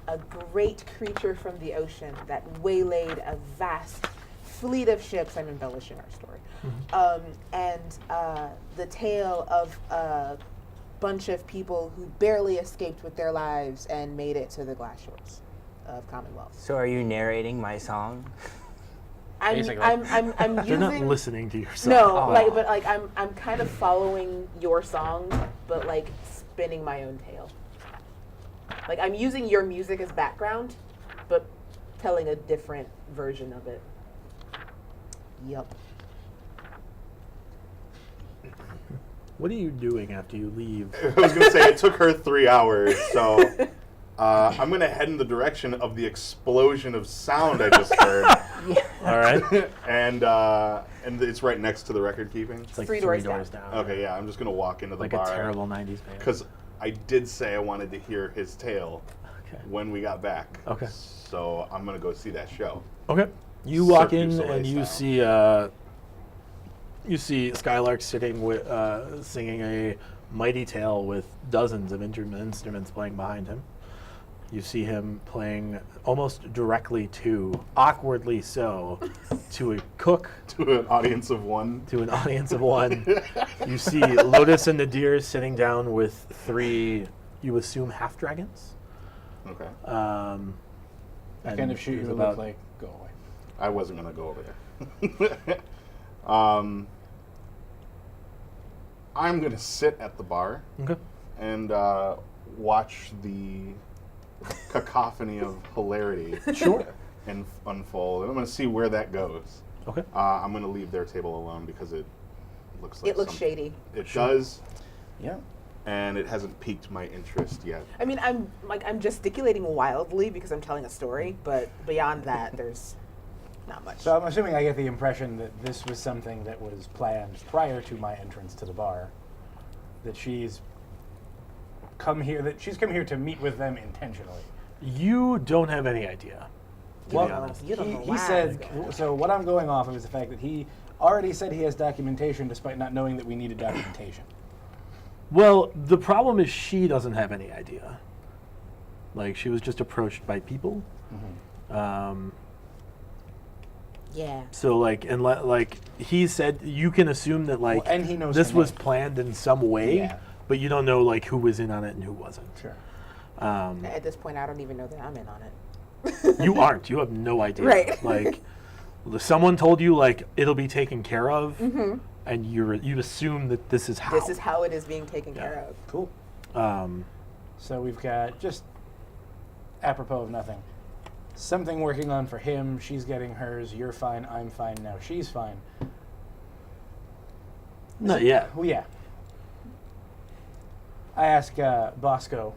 a great creature from the ocean that waylaid a vast fleet of ships. I'm embellishing our story. And the tale of a bunch of people who barely escaped with their lives and made it to the glass shores of Commonwealth. So are you narrating my song? I'm Basically. I'm They're not using listening to your song. no, Oh. like but like I'm kind of following your song, but like spinning my own tale. Like I'm using your music as background, but telling a different version of it. Yup. What are you doing after you leave? I was going to say, it took her 3 hours, so I'm going to head in the direction of the explosion of sound I just heard. All right. And it's right next to the record keeping. It's like 3 3 doors doors down. down. Okay, yeah, I'm just going to walk into the Like bar. a terrible 90s band. Because I did say I wanted to hear his tale Okay. when we got back. Okay. So I'm going to go see that show. Okay. You walk Cirque du in Soleil and you see Skylark sitting with singing a mighty tale with dozens of instruments playing behind him. you see him playing almost directly to, awkwardly so, to a cook, To an audience of one. to an audience of one. You see Lotus and Nadir sitting down with 3, you assume, half-dragons. Okay. I kind of shoot you there's a look like, go away. I wasn't going to go over there. I'm going to sit at the bar Okay. and watch the cacophony of hilarity Sure. and unfold. And I'm going to see where that goes. Okay. I'm going to leave their table alone because it looks like It looks something- shady. It does, Yeah. and it hasn't piqued my interest yet. I mean, I'm gesticulating wildly because I'm telling a story, but beyond that, there's not much. So I'm assuming I get the impression that this was something that was planned prior to my entrance to the bar. That she's come here to meet with them intentionally. You don't have any idea, to Well, be honest. You don't know he why said, I was going. so what I'm going off of is the fact that he already said he has documentation despite not knowing that we needed documentation. Well, the problem is she doesn't have any idea. Like, she was just approached by people. Yeah. So, like, and like he said, you can assume that, like, Well, and he knows this her was name. planned in some way, Yeah. but you don't know, like, who was in on it and who wasn't. Sure. At this point, I don't even know that I'm in on it. You aren't. You have no idea. Right. Like, someone told you, like, it'll be taken care of, and you assume that this is how. This is how it is being taken care of. Cool. Um, So we've got, just apropos of nothing, something working on for him. She's getting hers. You're fine. I'm fine. Now she's fine. not yet. Well, yeah. I ask Bosco.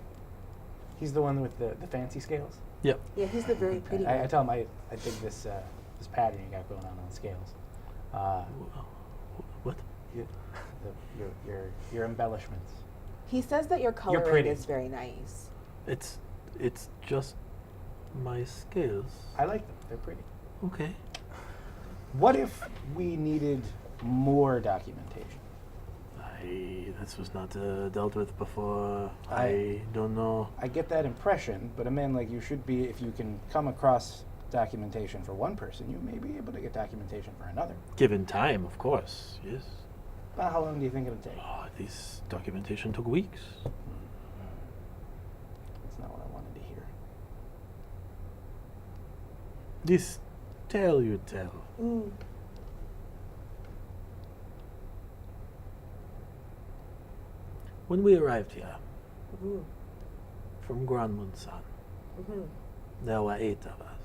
He's the one with the fancy scales. Yep. Yeah, he's the very pretty I one. tell him I dig this this pattern you got going on scales. What? Your embellishments. He says that your coloring pretty. is very nice. It's just my scales. I like them. They're pretty. Okay. What if we needed more documentation? This was not dealt with before. I- I don't know. I get that impression, but a man like you should be, if you can come across documentation for one person, you may be able to get documentation for another. Given time, of course. Yes. How long do you think it'll take? Oh, this documentation took weeks. That's not what I wanted to hear. This tale you tell. When we arrived here from Granmundsan, there were 8 of us.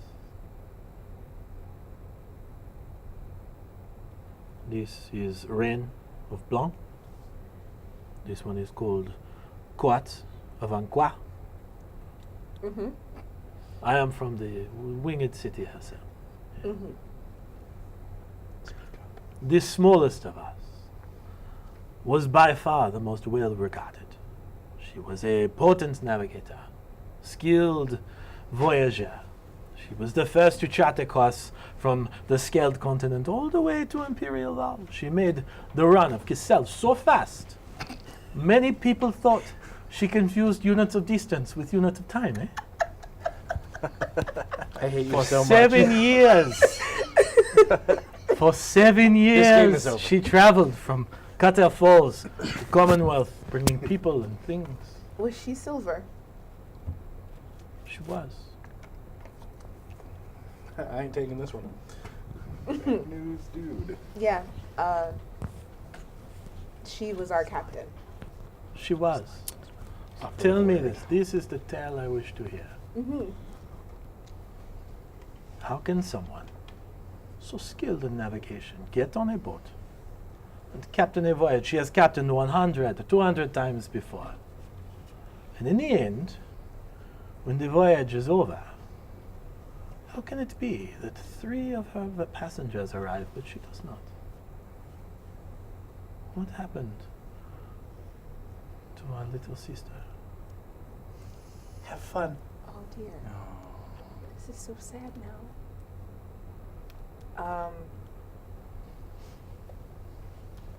This is Reine of Blanc. This one is called Coat of Anqua. I am from the winged city herself. The smallest of us was by far the most well regarded. She was a potent navigator, skilled voyager. She was the first to chart a course from the scaled continent all the way to Imperial Val. She made the run of Kisel so fast, many people thought she confused units of distance with units of time, eh? I hate you For so much. 7 years. For 7 game years, is over. she traveled from Cutter Falls to Commonwealth, bringing people and things. Was she silver? She was. I ain't taking this one. News dude. Yeah. She was our captain. She was. Tell me this. This is the tale I wish to hear. How can someone so skilled in navigation get on a boat and captain a voyage she has captained 100 or 200 times before? And in the end, when the voyage is over, how can it be that 3 of her passengers arrive, but she does not? What happened to our little sister? Have fun. Oh dear. This is so sad now.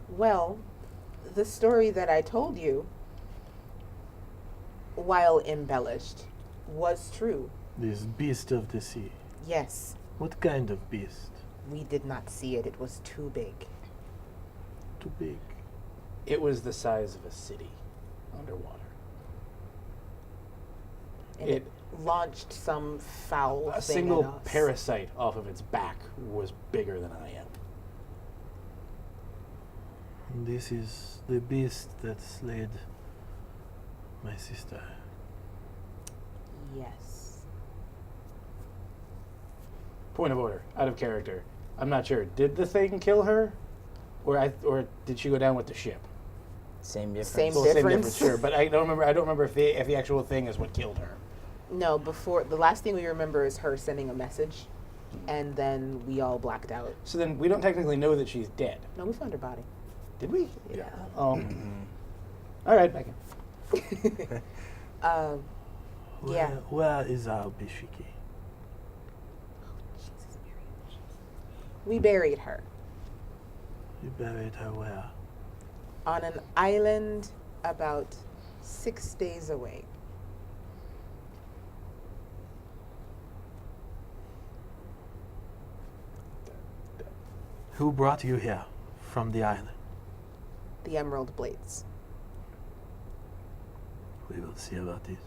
Well, the story that I told you, while embellished, was true. This beast of the sea. Yes, What kind of beast? we did not see it. It was too big. Too big. It was the size of a city underwater. And it launched some foul A thing single at us. parasite off of its back was bigger than I am. This is the beast that slayed my sister. Yes. Point of order, out of character. I'm not sure. Did the thing kill her, or did she go down with the ship? Same difference. Same Well, same difference. difference, sure. But I don't remember. I don't remember if the actual thing is what killed her. No, before the last thing we remember is her sending a message, and then we all blacked out. So then we don't technically know that she's dead. No, we found her body. Did we? Yeah. Oh. All right, back in. Yeah. Where is our Bishiki? We buried her You buried her where? on an island about 6 days away. Who brought you here from the island? The Emerald Blades. We will see about this.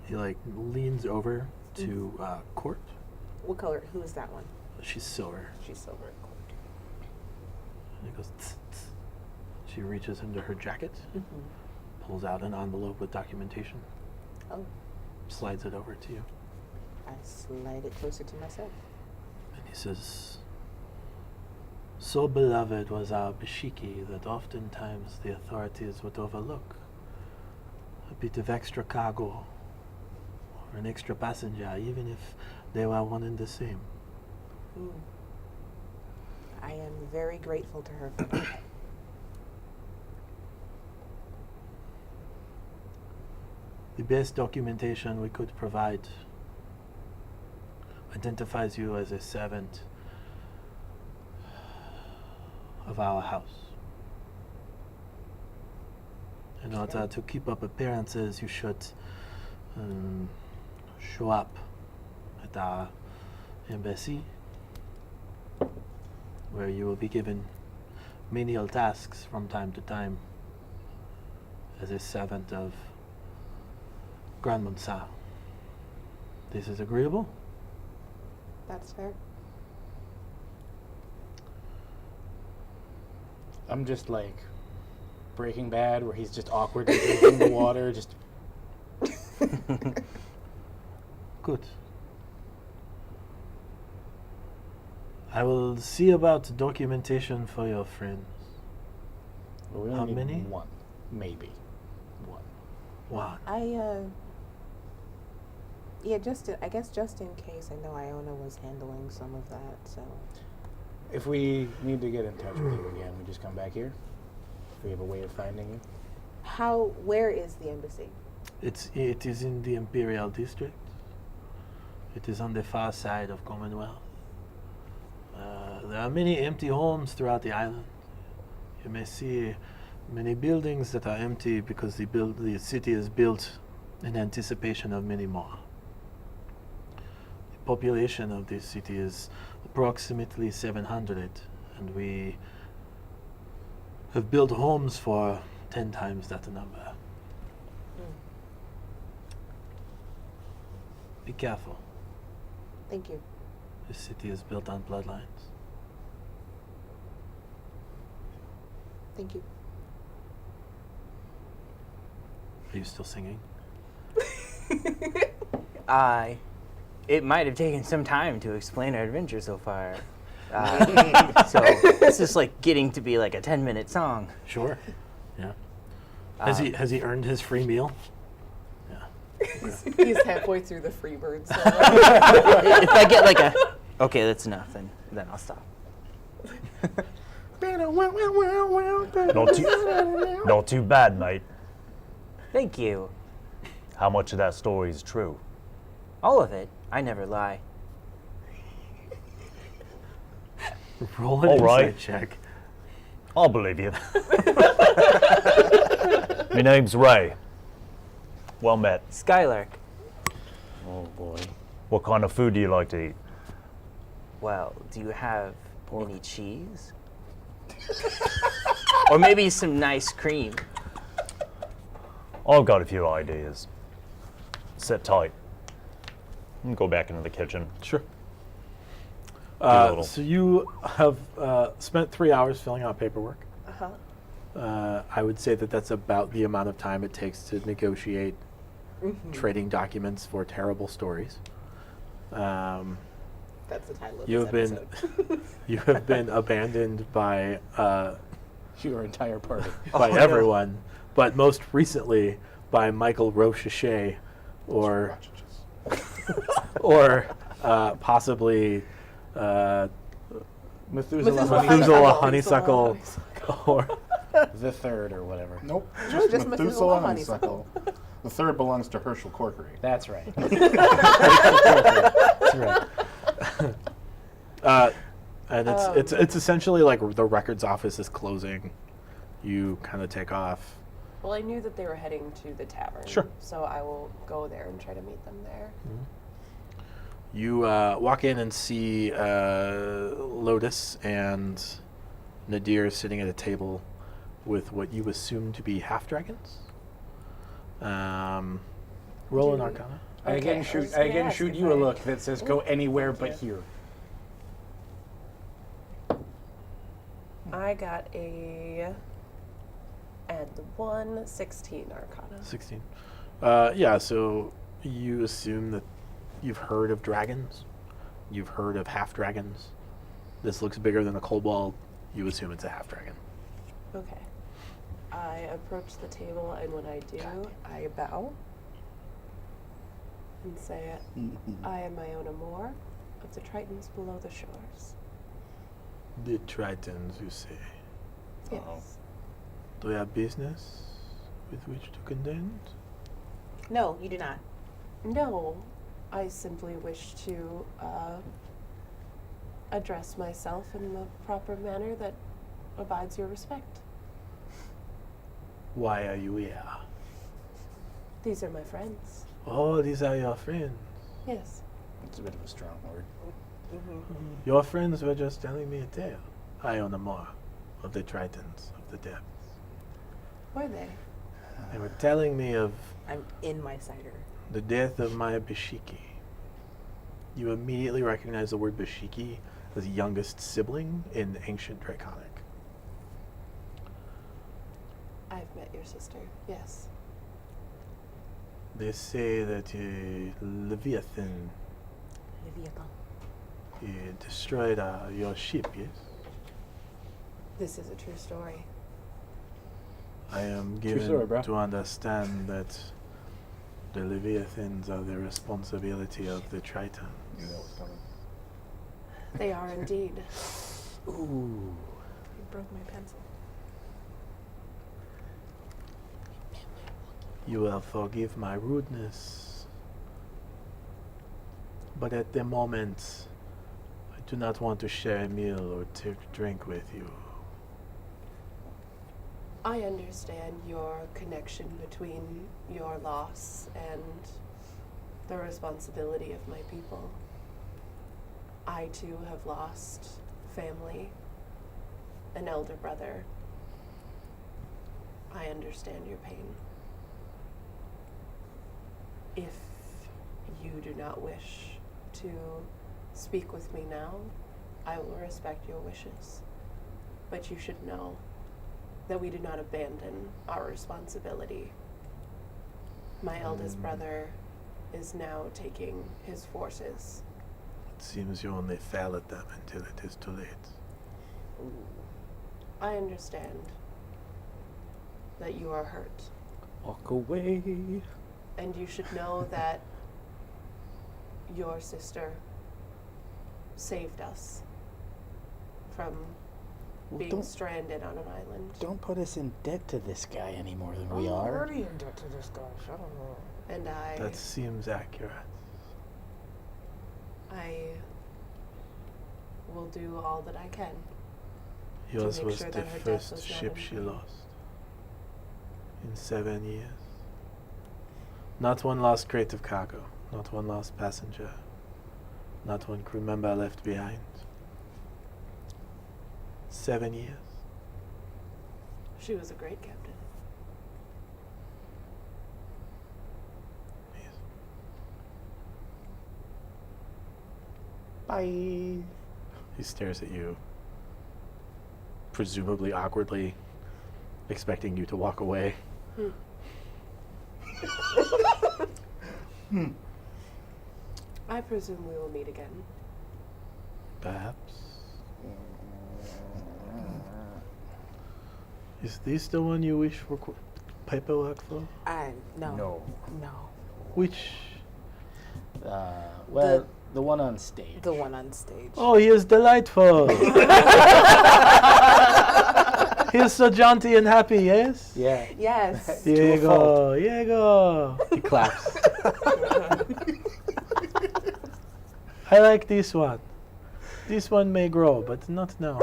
He like leans over to Court. What color? Who is that one? She's silver. She's silver. And he goes. Tss, tss. She reaches into her jacket, Mm-hmm. pulls out an envelope with documentation, Oh, slides it over to you, I slide it closer to myself. and he says, "So beloved was our Bashiki that oftentimes the authorities would overlook a bit of extra cargo or an extra passenger, even if they were one and the same." Mm. I am very grateful to her for that. The best documentation we could provide identifies you as a servant of our house. In order to keep up appearances, you should show up at our embassy, where you will be given menial tasks from time to time as a servant of Grand Monsar. This is agreeable? That's fair. I'm just like Breaking Bad, where he's just awkwardly drinking the water. Just Good. I will see about documentation for your friends. well, we How only need many? one, maybe one. Wow. Yeah, I guess just in case. I know Iona was handling some of that, so. If we need to get in touch with you again, we just come back here. If we have a way of finding you. Where is the embassy? It is in the Imperial District. It is on the far side of Commonwealth. There are many empty homes throughout the island. You may see many buildings that are empty because the city is built in anticipation of many more. The population of this city is approximately 700, and we have built homes for 10 times that number. Be careful. Thank you. This city is built on bloodlines. Thank you. Are you still singing? It might have taken some time to explain our adventure so far. So this is like getting to be like a 10-minute song. Sure. Yeah. Has he earned his free meal? Yeah. He's halfway through the Freebird song. If I get like okay, that's enough, then I'll stop. Not too bad, mate. Thank you. How much of that story is true? All of it. I never lie. Roll an All right. insight check. I'll believe you. My name's Ray. Well met. Skylark. Oh boy. What kind of food do you like to eat? Well, do you have any cheese? Or maybe some nice cream? I've got a few ideas. Sit tight. And go back into the kitchen. Sure. a little. So you have spent 3 hours filling out paperwork. Uh-huh. I would say that that's about the amount of time it takes to negotiate trading documents for terrible stories. That's the title of You this have been episode. you have been abandoned by Your entire party. by everyone, but most recently by Michael Rochechet, or or possibly Methuselah Honeysuckle, or The third or whatever. Nope. No, just Methuselah Honeysuckle. The third belongs to Herschel Corkery. That's right. That's right. And it's essentially like the records office is closing. You kind of take off. Well, I knew that they were heading to the tavern. Sure. So I will go there and try to meet them there. You walk in and see Lotus and Nadir sitting at a table with what you assume to be half dragons. Roll an Arcana. I again I shoot. was I gonna again ask shoot if you a I- look that says "Go anywhere but here." I got a add the 16 Arcana. 16. Yeah, so you assume that you've heard of dragons. You've heard of half dragons. This looks bigger than a kobold. You assume it's a half dragon. Okay. I approach the table, and when I do, I bow and say, I am Iona Moore of the Tritons below the shores. The Tritons, you say. Yes. Do you have business with which to contend? No, you do not. No, I simply wish to address myself in the proper manner that abides your respect. Why are you here? These are my friends. Oh, these are your friends. Yes. It's a bit of a strong word. Your friends were just telling me a tale. Iona Moore of the Tritons of the depths. Were they? They were telling me of I'm in my cider. the death of my Bashiki. You immediately recognize the word Bashiki as youngest sibling in ancient Draconic. I've met your sister. Yes. They say that Leviathan destroyed your ship, yes? This is a true story. I am True given story, bro. to understand that the Leviathans are the responsibility of the Tritons. Knew that was coming. They are indeed. Ooh. You broke my pencil. You will forgive my rudeness, but at the moment, I do not want to share a meal or to drink with you. I understand your connection between your loss and the responsibility of my people. I too have lost family, an elder brother. I understand your pain. If you do not wish to speak with me now, I will respect your wishes. But you should know that we do not abandon our responsibility. My eldest brother is now taking his forces. It seems you only fail at them until it is too late. I understand that you are hurt, Walk away. and you should know that your sister saved us from being don't- stranded on an island. Don't put us in debt to this guy any more than we I'm are. already in debt to this guy. Shut up. And That seems accurate. I will do all that I can. Yours make was sure the that her death first was not ship in she vain. lost in 7 years. Not one lost crate of cargo. Not one lost passenger. Not one crew member left behind. 7 years. She was a great captain. Yes. Bye. He stares at you, presumably awkwardly, expecting you to walk away. I presume we will meet again. Perhaps. Is this the one you wish for paperwork for? No. No. No. Which? Well, the one on stage. The one on stage. Oh, he is delightful. He is so jaunty and happy, yes? Yeah. Yes. Here you a fault. go, here you go. He claps. I like this one. This one may grow, but not now.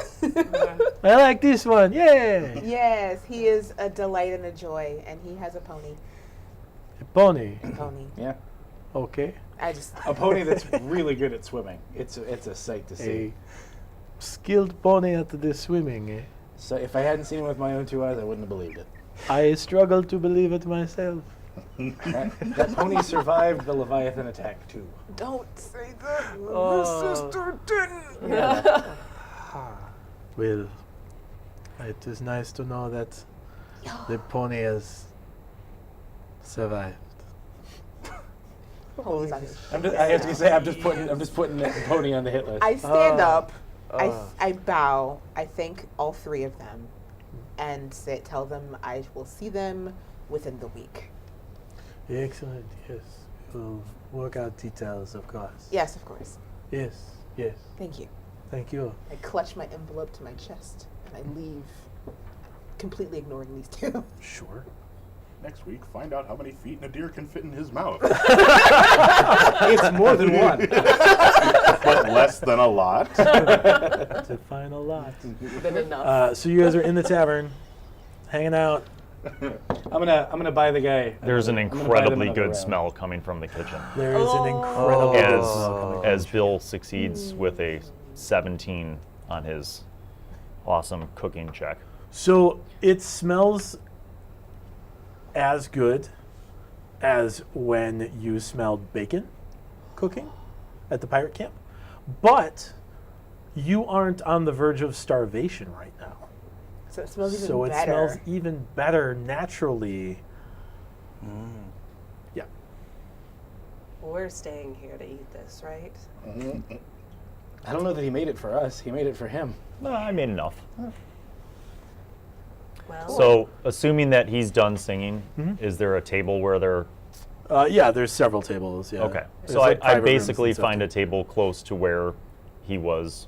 I like this one, yay! Yes, he is a delight and a joy, and he has a pony. A pony. Pony. Yeah. Okay. I just. A pony that's really good at swimming. It's a sight to see. A skilled pony at the swimming, eh? So if I hadn't seen him with my own 2 eyes, I wouldn't have believed it. I struggle to believe it myself. That pony survived the Leviathan attack too. Don't say that. Oh. My sister didn't. Well, it is nice to know that the pony has survived. Pony's on his I have to say, I'm just putting the pony on the hit list. I stand up. Oh. I bow. I thank all 3 of them, and tell them I will see them within the week. Excellent, yes. We'll work out details, of course. Yes, of course. Yes, yes. Thank you. Thank you. I clutch my envelope to my chest, and I leave, completely ignoring these 2. Sure. Next week, find out how many feet a deer can fit in his mouth. It's more than one. But less than a lot. To find a lot. Been enough. So you guys are in the tavern, hanging out. I'm gonna buy the guy. There's an I'm gonna buy them incredibly another good round. smell coming from the kitchen. There is an incredible smell coming As Bill succeeds with a 17 on his awesome cooking check. So it smells as good as when you smelled bacon cooking at the pirate camp, but you aren't on the verge of starvation right now. So it smells even So it better. smells even better naturally. Yeah. We're staying here to eat this, right? I don't know that he made it for us. He made it for him. No, I made enough. Well, So, assuming that he's done singing, is there a table where they're... Yeah, there's several tables. Yeah. Okay. There's So like I private rooms basically and stuff find too. a table close to where he was,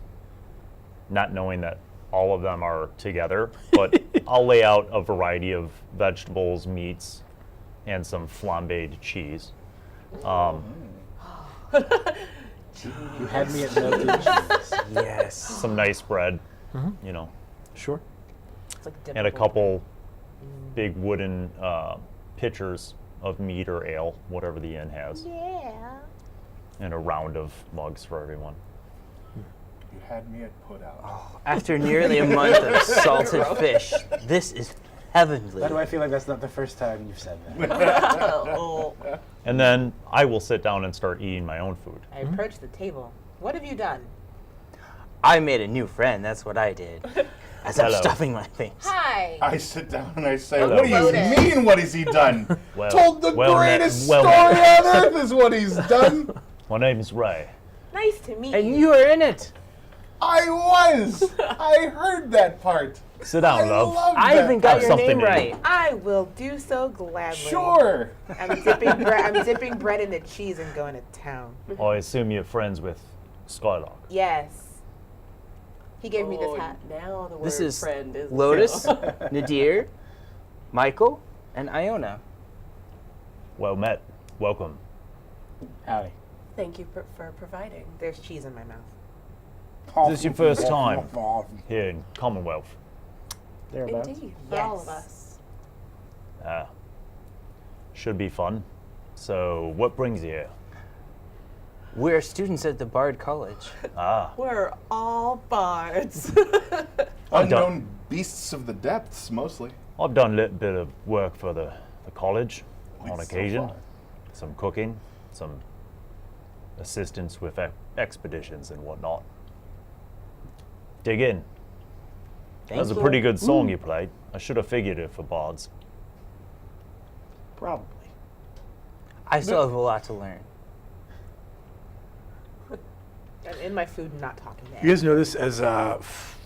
not knowing that all of them are together, but I'll lay out a variety of vegetables, meats, and some flambéed cheese. You had me at melted cheese. Yes. Some nice bread, you know, Sure. It's like and a dippable. couple big wooden pitchers of mead or ale, whatever the inn has, Yeah. and a round of mugs for everyone. You had me at put out. After nearly a month of salted fish, this is heavenly. Why do I feel like that's not the first time you've said that? And then I will sit down and start eating my own food. I approach the table. What have you done? I made a new friend, that's what I did. As I'm Hello. stuffing my face. Hi. I sit down and I say, Hello. what do you Lotus. mean, what has he done? Well, Told the well met- greatest well story met. on earth is what he's done. My name is Ray. Nice to meet And you. you are in it. I was. I heard that part. Sit down, I love. love I that even got part. your something name to eat. right. I will do so gladly. Sure. I'm dipping bread into cheese and going to town. Oh, I assume you're friends with Skylark. Yes. He gave me this hat. Now the word This is friend is Lotus, Nadir, Michael, and Iona. Well met. Welcome. Howdy. Thank you for providing. There's cheese in my mouth. Is this your first time here in Commonwealth? Thereabouts. Indeed, for all of Yes. us. Should be fun. So, what brings you here? We're students at the Bard College. Ah, We're all bards. I've done, Unknown beasts of the depths, mostly. I've done a little bit of work for the college on So occasion. far. Some cooking, some assistance with expeditions and whatnot. Dig in. That was a pretty good song you played. I should have figured it for bards. Probably. I still have a lot to learn. I'm in my food, not talking yet. You guys notice as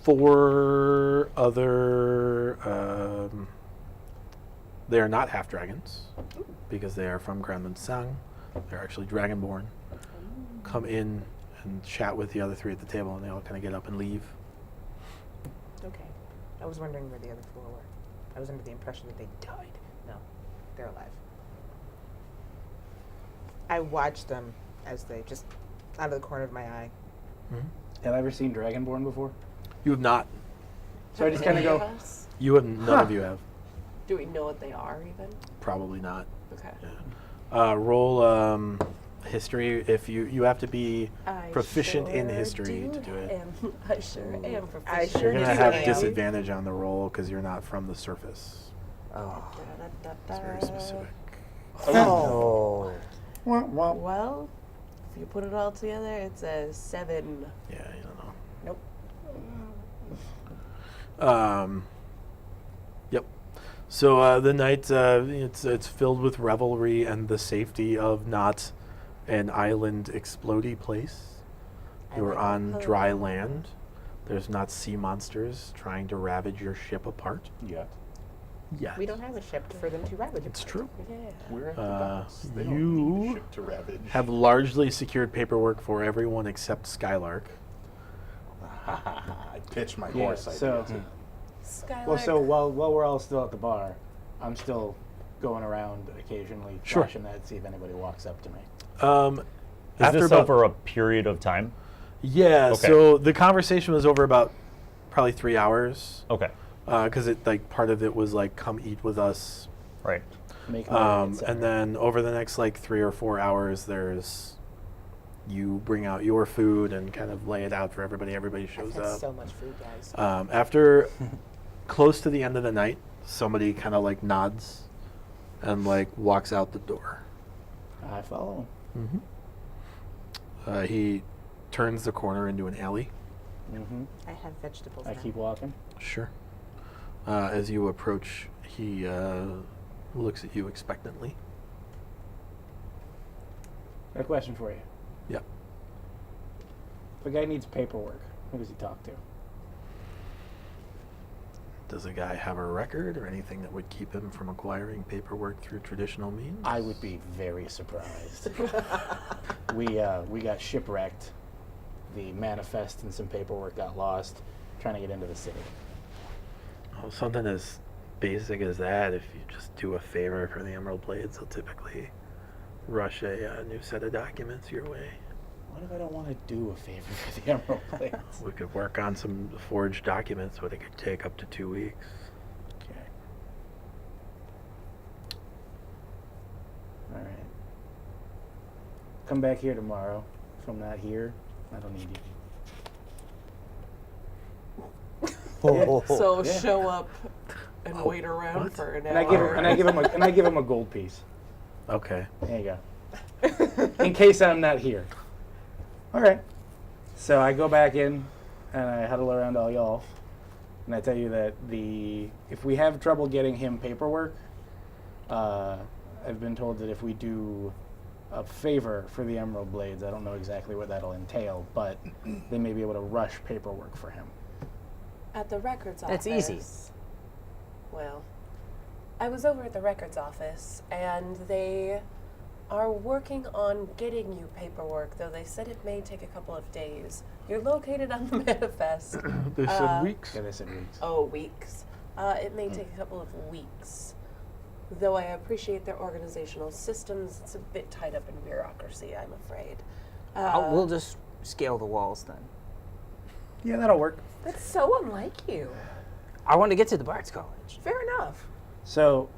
4 other, they are not half dragons because they are from Granlund Sang. They're actually dragonborn. Come in and chat with the other 3 at the table, and they all kind of get up and leave. Okay. I was wondering where the other 4 were. I was under the impression that they died. No, they're alive. I watched them as they just out of the corner of my eye. Have I ever seen Dragonborn before? You have not. So I just kind of go, Us? You have none of you have. Do we know what they are even? Probably not. Okay. Roll history. If you have to be proficient in history to do it. I sure am proficient. I sure You're gonna do have am. disadvantage on the roll because you're not from the surface. Oh. It's very specific. Oh. Well, if you put it all together, it's a 7. Yeah, you don't know. Nope. Yep. So the night it's filled with revelry and the safety of not an island explodey place. You're on dry land. There's not sea monsters trying to ravage your ship apart. Yeah. Yet. We don't have a ship for them to ravage. It's true. Yeah. We're at the docks. They don't need You a ship to ravage. have largely secured paperwork for everyone except Skylark. I pitched my yeah, horse so, idea. Skylark. well, so while we're all still at the bar, I'm still going around occasionally, Sure. flashing that, see if anybody walks up to me. Is After this about, over a period of time? Yeah, Okay. so the conversation was over about probably 3 hours. Okay, Because it like part of it was like come eat with us, right. Make my way, et cetera. and then over the next like 3 or 4 hours, there's you bring out your food and kind of lay it out for everybody. Everybody I've shows had up. so much food, guys. After close to the end of the night, somebody kind of like nods and like walks out the door. I follow. He turns the corner into an alley. Mm-hmm. I have vegetables. I now. keep walking. Sure. As you approach, he looks at you expectantly. Got a question for you. Yep. If a guy needs paperwork, who does he talk to? Does a guy have a record or anything that would keep him from acquiring paperwork through traditional means? I would be very surprised. We got shipwrecked. The manifest and some paperwork got lost trying to get into the city. Well, something as basic as that, if you just do a favor for the Emerald Blades, they'll typically rush a new set of documents your way. What if I don't want to do a favor for the Emerald Blades? We could work on some forged documents, but it could take up to 2 weeks. Okay. All right. Come back here tomorrow. If I'm not here, I don't need you. So Yeah. show up and Oh, wait around what? for an And hour. I give him a gold piece. Okay. There you go. In case I'm not here. All right. So I go back in and I huddle around all y'all, and I tell you that if we have trouble getting him paperwork, I've been told that if we do a favor for the Emerald Blades, I don't know exactly what that'll entail, but they may be able to rush paperwork for him. At the records office. That's easy. Well, I was over at the records office, and they are working on getting you paperwork, though they said it may take a couple of days. You're located on the manifest. They said weeks. Yeah, they said weeks. Oh, weeks. It may take a couple of weeks. Though I appreciate their organizational systems, it's a bit tied up in bureaucracy, I'm afraid. We'll just scale the walls then. Yeah, that'll work. That's so unlike you. I want to get to the Bards College. Fair enough. So,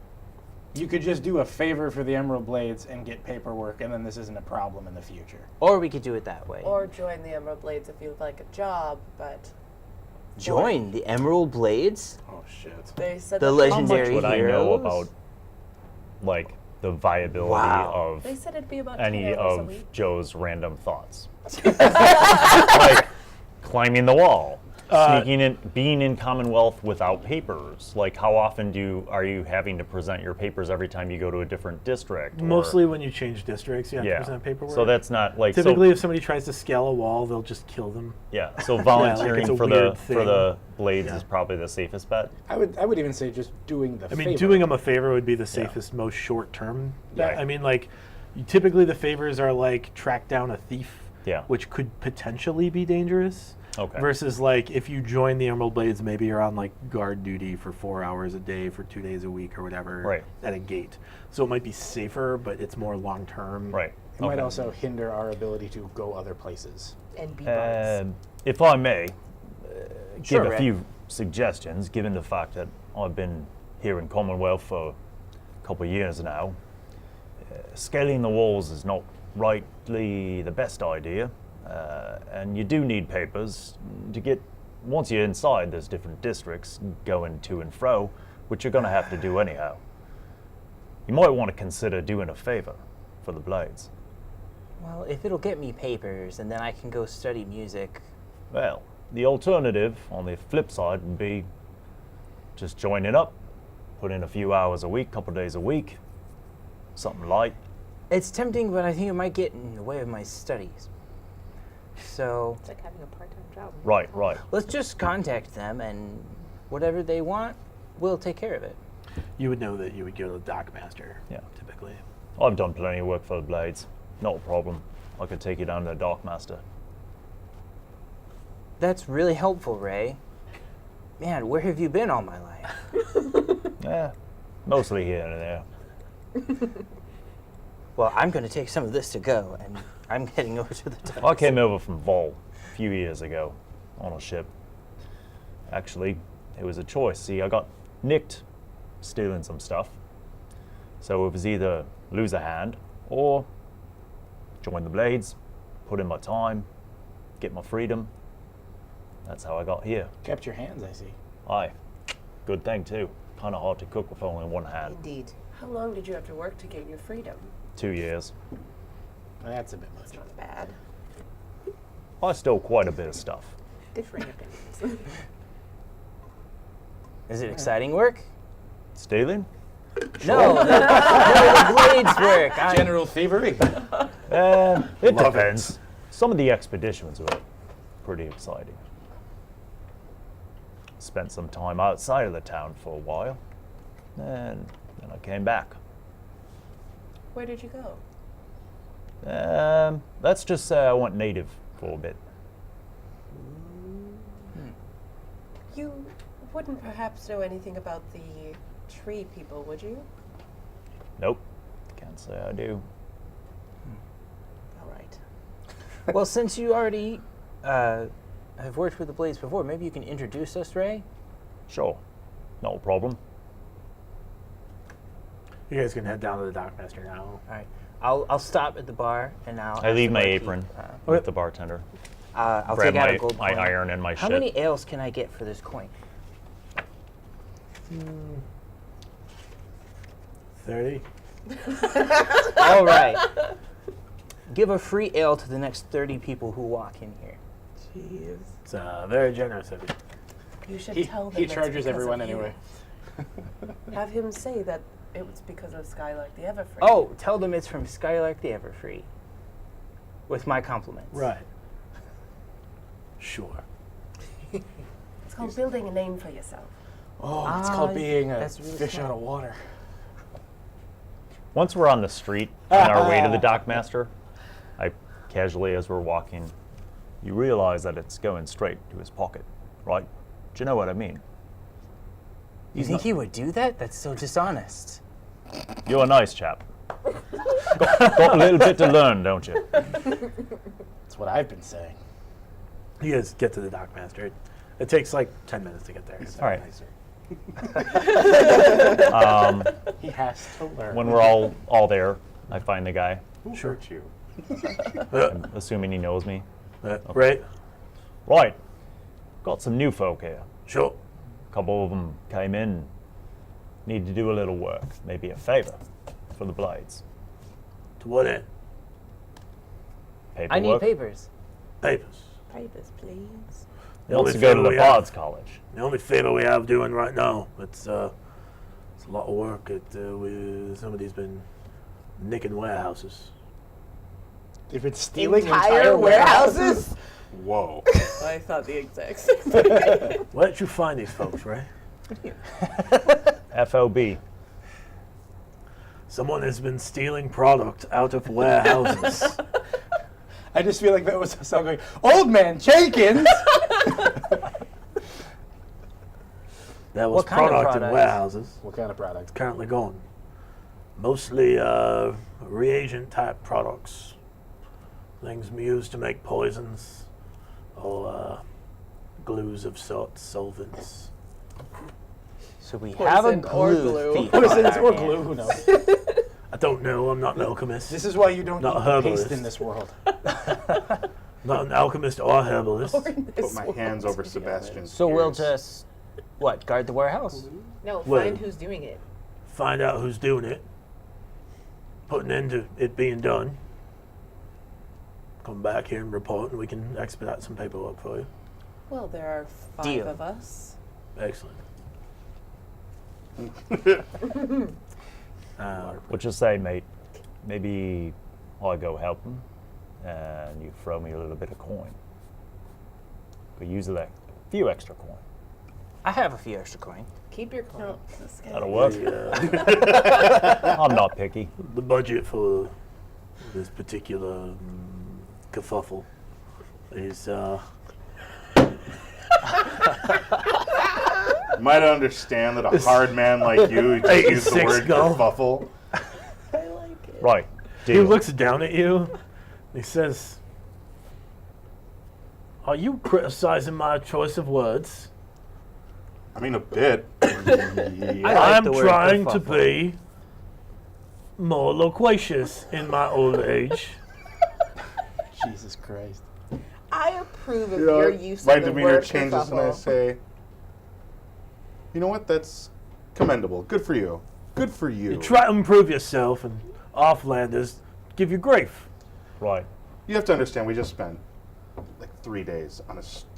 You could just do a favor for the Emerald Blades and get paperwork, and then this isn't a problem in the future. Or we could do it that way. Or join the Emerald Blades if you'd like a job, but Join the Emerald Blades? Oh, shit. they said The that legendary How much would I know heroes? about, like, the viability Wow. of They said it'd be about any 10 hours a of week. Joe's random thoughts? Like, climbing the wall, sneaking in, being in Commonwealth without papers. Like, how often are you having to present your papers every time you go to a different district? or- Mostly when you change districts, you have to yeah. present paperwork. So that's not like Typically, So, if somebody tries to scale a wall, they'll just kill them. yeah. So like volunteering it's a for weird the blades Yeah. is probably the safest bet. I would even say just doing the I mean, favor. doing them a favor would be the safest, most short term. Yeah. I mean, like, typically the favors are like track down a thief, Yeah. which could potentially be dangerous. Okay. Versus like if you join the Emerald Blades, maybe you're on like guard duty for 4 hours a day for 2 days a week or whatever Right. at a gate. So it might be safer, but it's more long term. Right. It might Okay. also hinder our ability to go other places. And be bards. If I may, Sure, give a Red. few suggestions, given the fact that I've been here in Commonwealth for a couple of years now. Scaling the walls is not rightly the best idea, and you do need papers to get. Once you're inside, there's different districts going to and fro, which you're going to have to do anyhow. You might want to consider doing a favor for the Blades. Well, if it'll get me papers and then I can go study music. Well, the alternative, on the flip side, would be just joining up, put in a few hours a week, couple days a week, something light. It's tempting, but I think it might get in the way of my studies. So It's like having a part-time job. Right, right. let's just contact them, and whatever they want, we'll take care of it. You would know that you would go to the dockmaster. Yeah. Typically. I've done plenty of work for the Blades. Not a problem. I could take you down to the Darkmaster. That's really helpful, Ray. Man, where have you been all my life? Yeah, mostly here and there. Well, I'm going to take some of this to go, and I'm heading over to the docks. I came over from Vol a few years ago on a ship. Actually, it was a choice. See, I got nicked stealing some stuff. So it was either lose a hand or join the Blades, put in my time, get my freedom. That's how I got here. Kept your hands, I see. Aye. Good thing, too. Kind of hard to cook with only one hand. Indeed. How long did you have to work to gain your freedom? 2 years. That's a bit much. Not bad. I stole quite a bit of stuff. Differing opinions. Is it exciting work? Stealing? No, the blades work. General thievery. It depends. Some of the expeditions were pretty exciting. Spent some time outside of the town for a while, and then I came back. Where did you go? Let's just say I went native for a bit. You wouldn't perhaps know anything about the tree people, would you? Nope, can't say I do. All right. Well, since you already have worked with the Blades before, maybe you can introduce us, Ray? Sure, no problem. You guys can head down to the dockmaster now. All right. I'll stop at the bar, and I'll I ask leave the my barkeep, apron Okay. with the bartender. I'll Grab take out my, a gold my coin. iron and my How shit. many ales can I get for this coin? 30. All right. Give a free ale to the next 30 people who walk in here. Jeez. It's very generous of you. You should He, tell them he it's charges because everyone of you. anyway. Have him say that it was because of Skylark the Everfree. Oh, tell them it's from Skylark the Everfree. With my compliments. Right. Sure. It's called building a name for yourself. Oh, it's called being a that's really fish smart. out of water. Once we're on the street on our way to the dockmaster, I casually, as we're walking, you realize that it's going straight to his pocket, right? Do you know what I mean? You think he would do that? That's so dishonest. You're a nice chap. got a little bit to learn, don't you? That's what I've been saying. You guys get to the dockmaster. It takes like 10 minutes to get there. It's All right. nicer. He has to learn. When we're all there, I find the guy. Who hurt you? I'm assuming he knows me. Right? Right. Got some new folk here. Sure. A couple of them came in. Need to do a little work. Maybe a favor for the blades. To what end? Paperwork. I need papers. Papers. Papers, please. The Wants only to go to favor the we have- Bards College. The only favor we have doing right now, it's a lot of work. Somebody's been nicking warehouses. If it's stealing Entire warehouses? Whoa. I thought the exact same thing. Where did you find these folks, Ray? FOB. Someone has been stealing product out of warehouses. I just feel like that was a song going, Old Man Jenkins! There was What kind of product in product? warehouses. What kind of product? Currently gone. Mostly reagent type products. Things used to make poisons or glues of sorts, solvents. So we have a Poison or glue glue. thief on Poisons our or hands. glue, who knows? I don't know, I'm not an alchemist. This is why you don't Not a eat herbalist. paste in this world. Not an alchemist or herbalist. Put my hands over Sebastian's So we'll ears. just, what, guard the warehouse? No, Well- find who's doing it. Find out who's doing it. Put an end to it being done. Come back here and report, and we can expedite some paperwork for you. Well, there are 5 Deal. of us. Excellent. What you say, mate? Maybe I go help him, and you throw me a little bit of coin. Could use that few extra coin. I have a few extra coin. Keep your coin. No, this guy. That'll work. I'm not picky. The budget for this particular kerfuffle is You might understand that a hard man like you just used the 86 word go. kerfuffle. I like it. Right. he Deal. looks down at you. And he says, "Are you criticizing my choice of words? I mean, a bit. I like I'm the word trying to kerfuffle. be more loquacious in my old age." Jesus Christ. I approve of You know, your use my of the demeanor word changes when I kerfuffle. say, you know what, that's commendable. Good for you. Good for you. You try to improve yourself, and offlanders give you grief. Right. You have to understand, we just spent like 3 days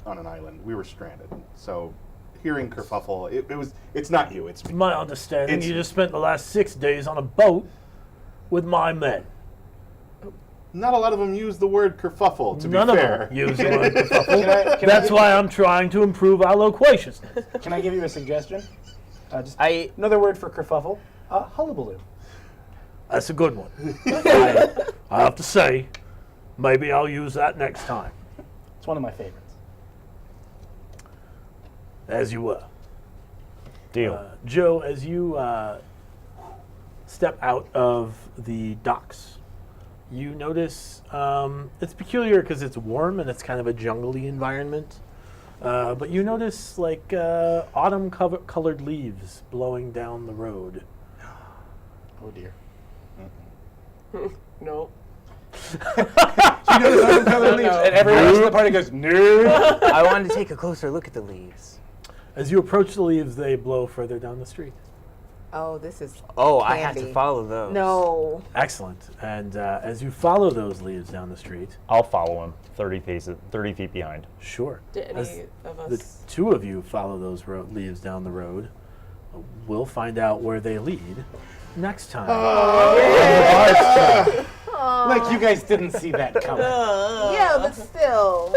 on an island. We were stranded. So hearing kerfuffle, it's not you, it's me. My understanding, It's- you just spent the last 6 days on a boat with my men. Not a lot of them use the word kerfuffle, to None be of fair. them use the word kerfuffle. Can That's why I'm trying to improve our loquaciousness. Can I give you a suggestion? Just I another word for kerfuffle. Hullabaloo. That's a good one. I have to say, maybe I'll use that next time. It's one of my favorites. As you were. Deal. Joe, as you step out of the docks, you notice it's peculiar because it's warm and it's kind of a jungly environment. But you notice like autumn colored leaves blowing down the road. Oh dear. No. You know the color leaves, and everyone else in the party goes, no. I wanted to take a closer look at the leaves. As you approach the leaves, they blow further down the street. Oh, this is Oh, I have to candy. follow those. No. Excellent. And as you follow those leaves down the street, I'll follow him 30 feet behind. sure. Did As any of the us? two of you follow those leaves down the road. We'll find out where they lead next time. Like you guys didn't see that coming. Yeah, but still.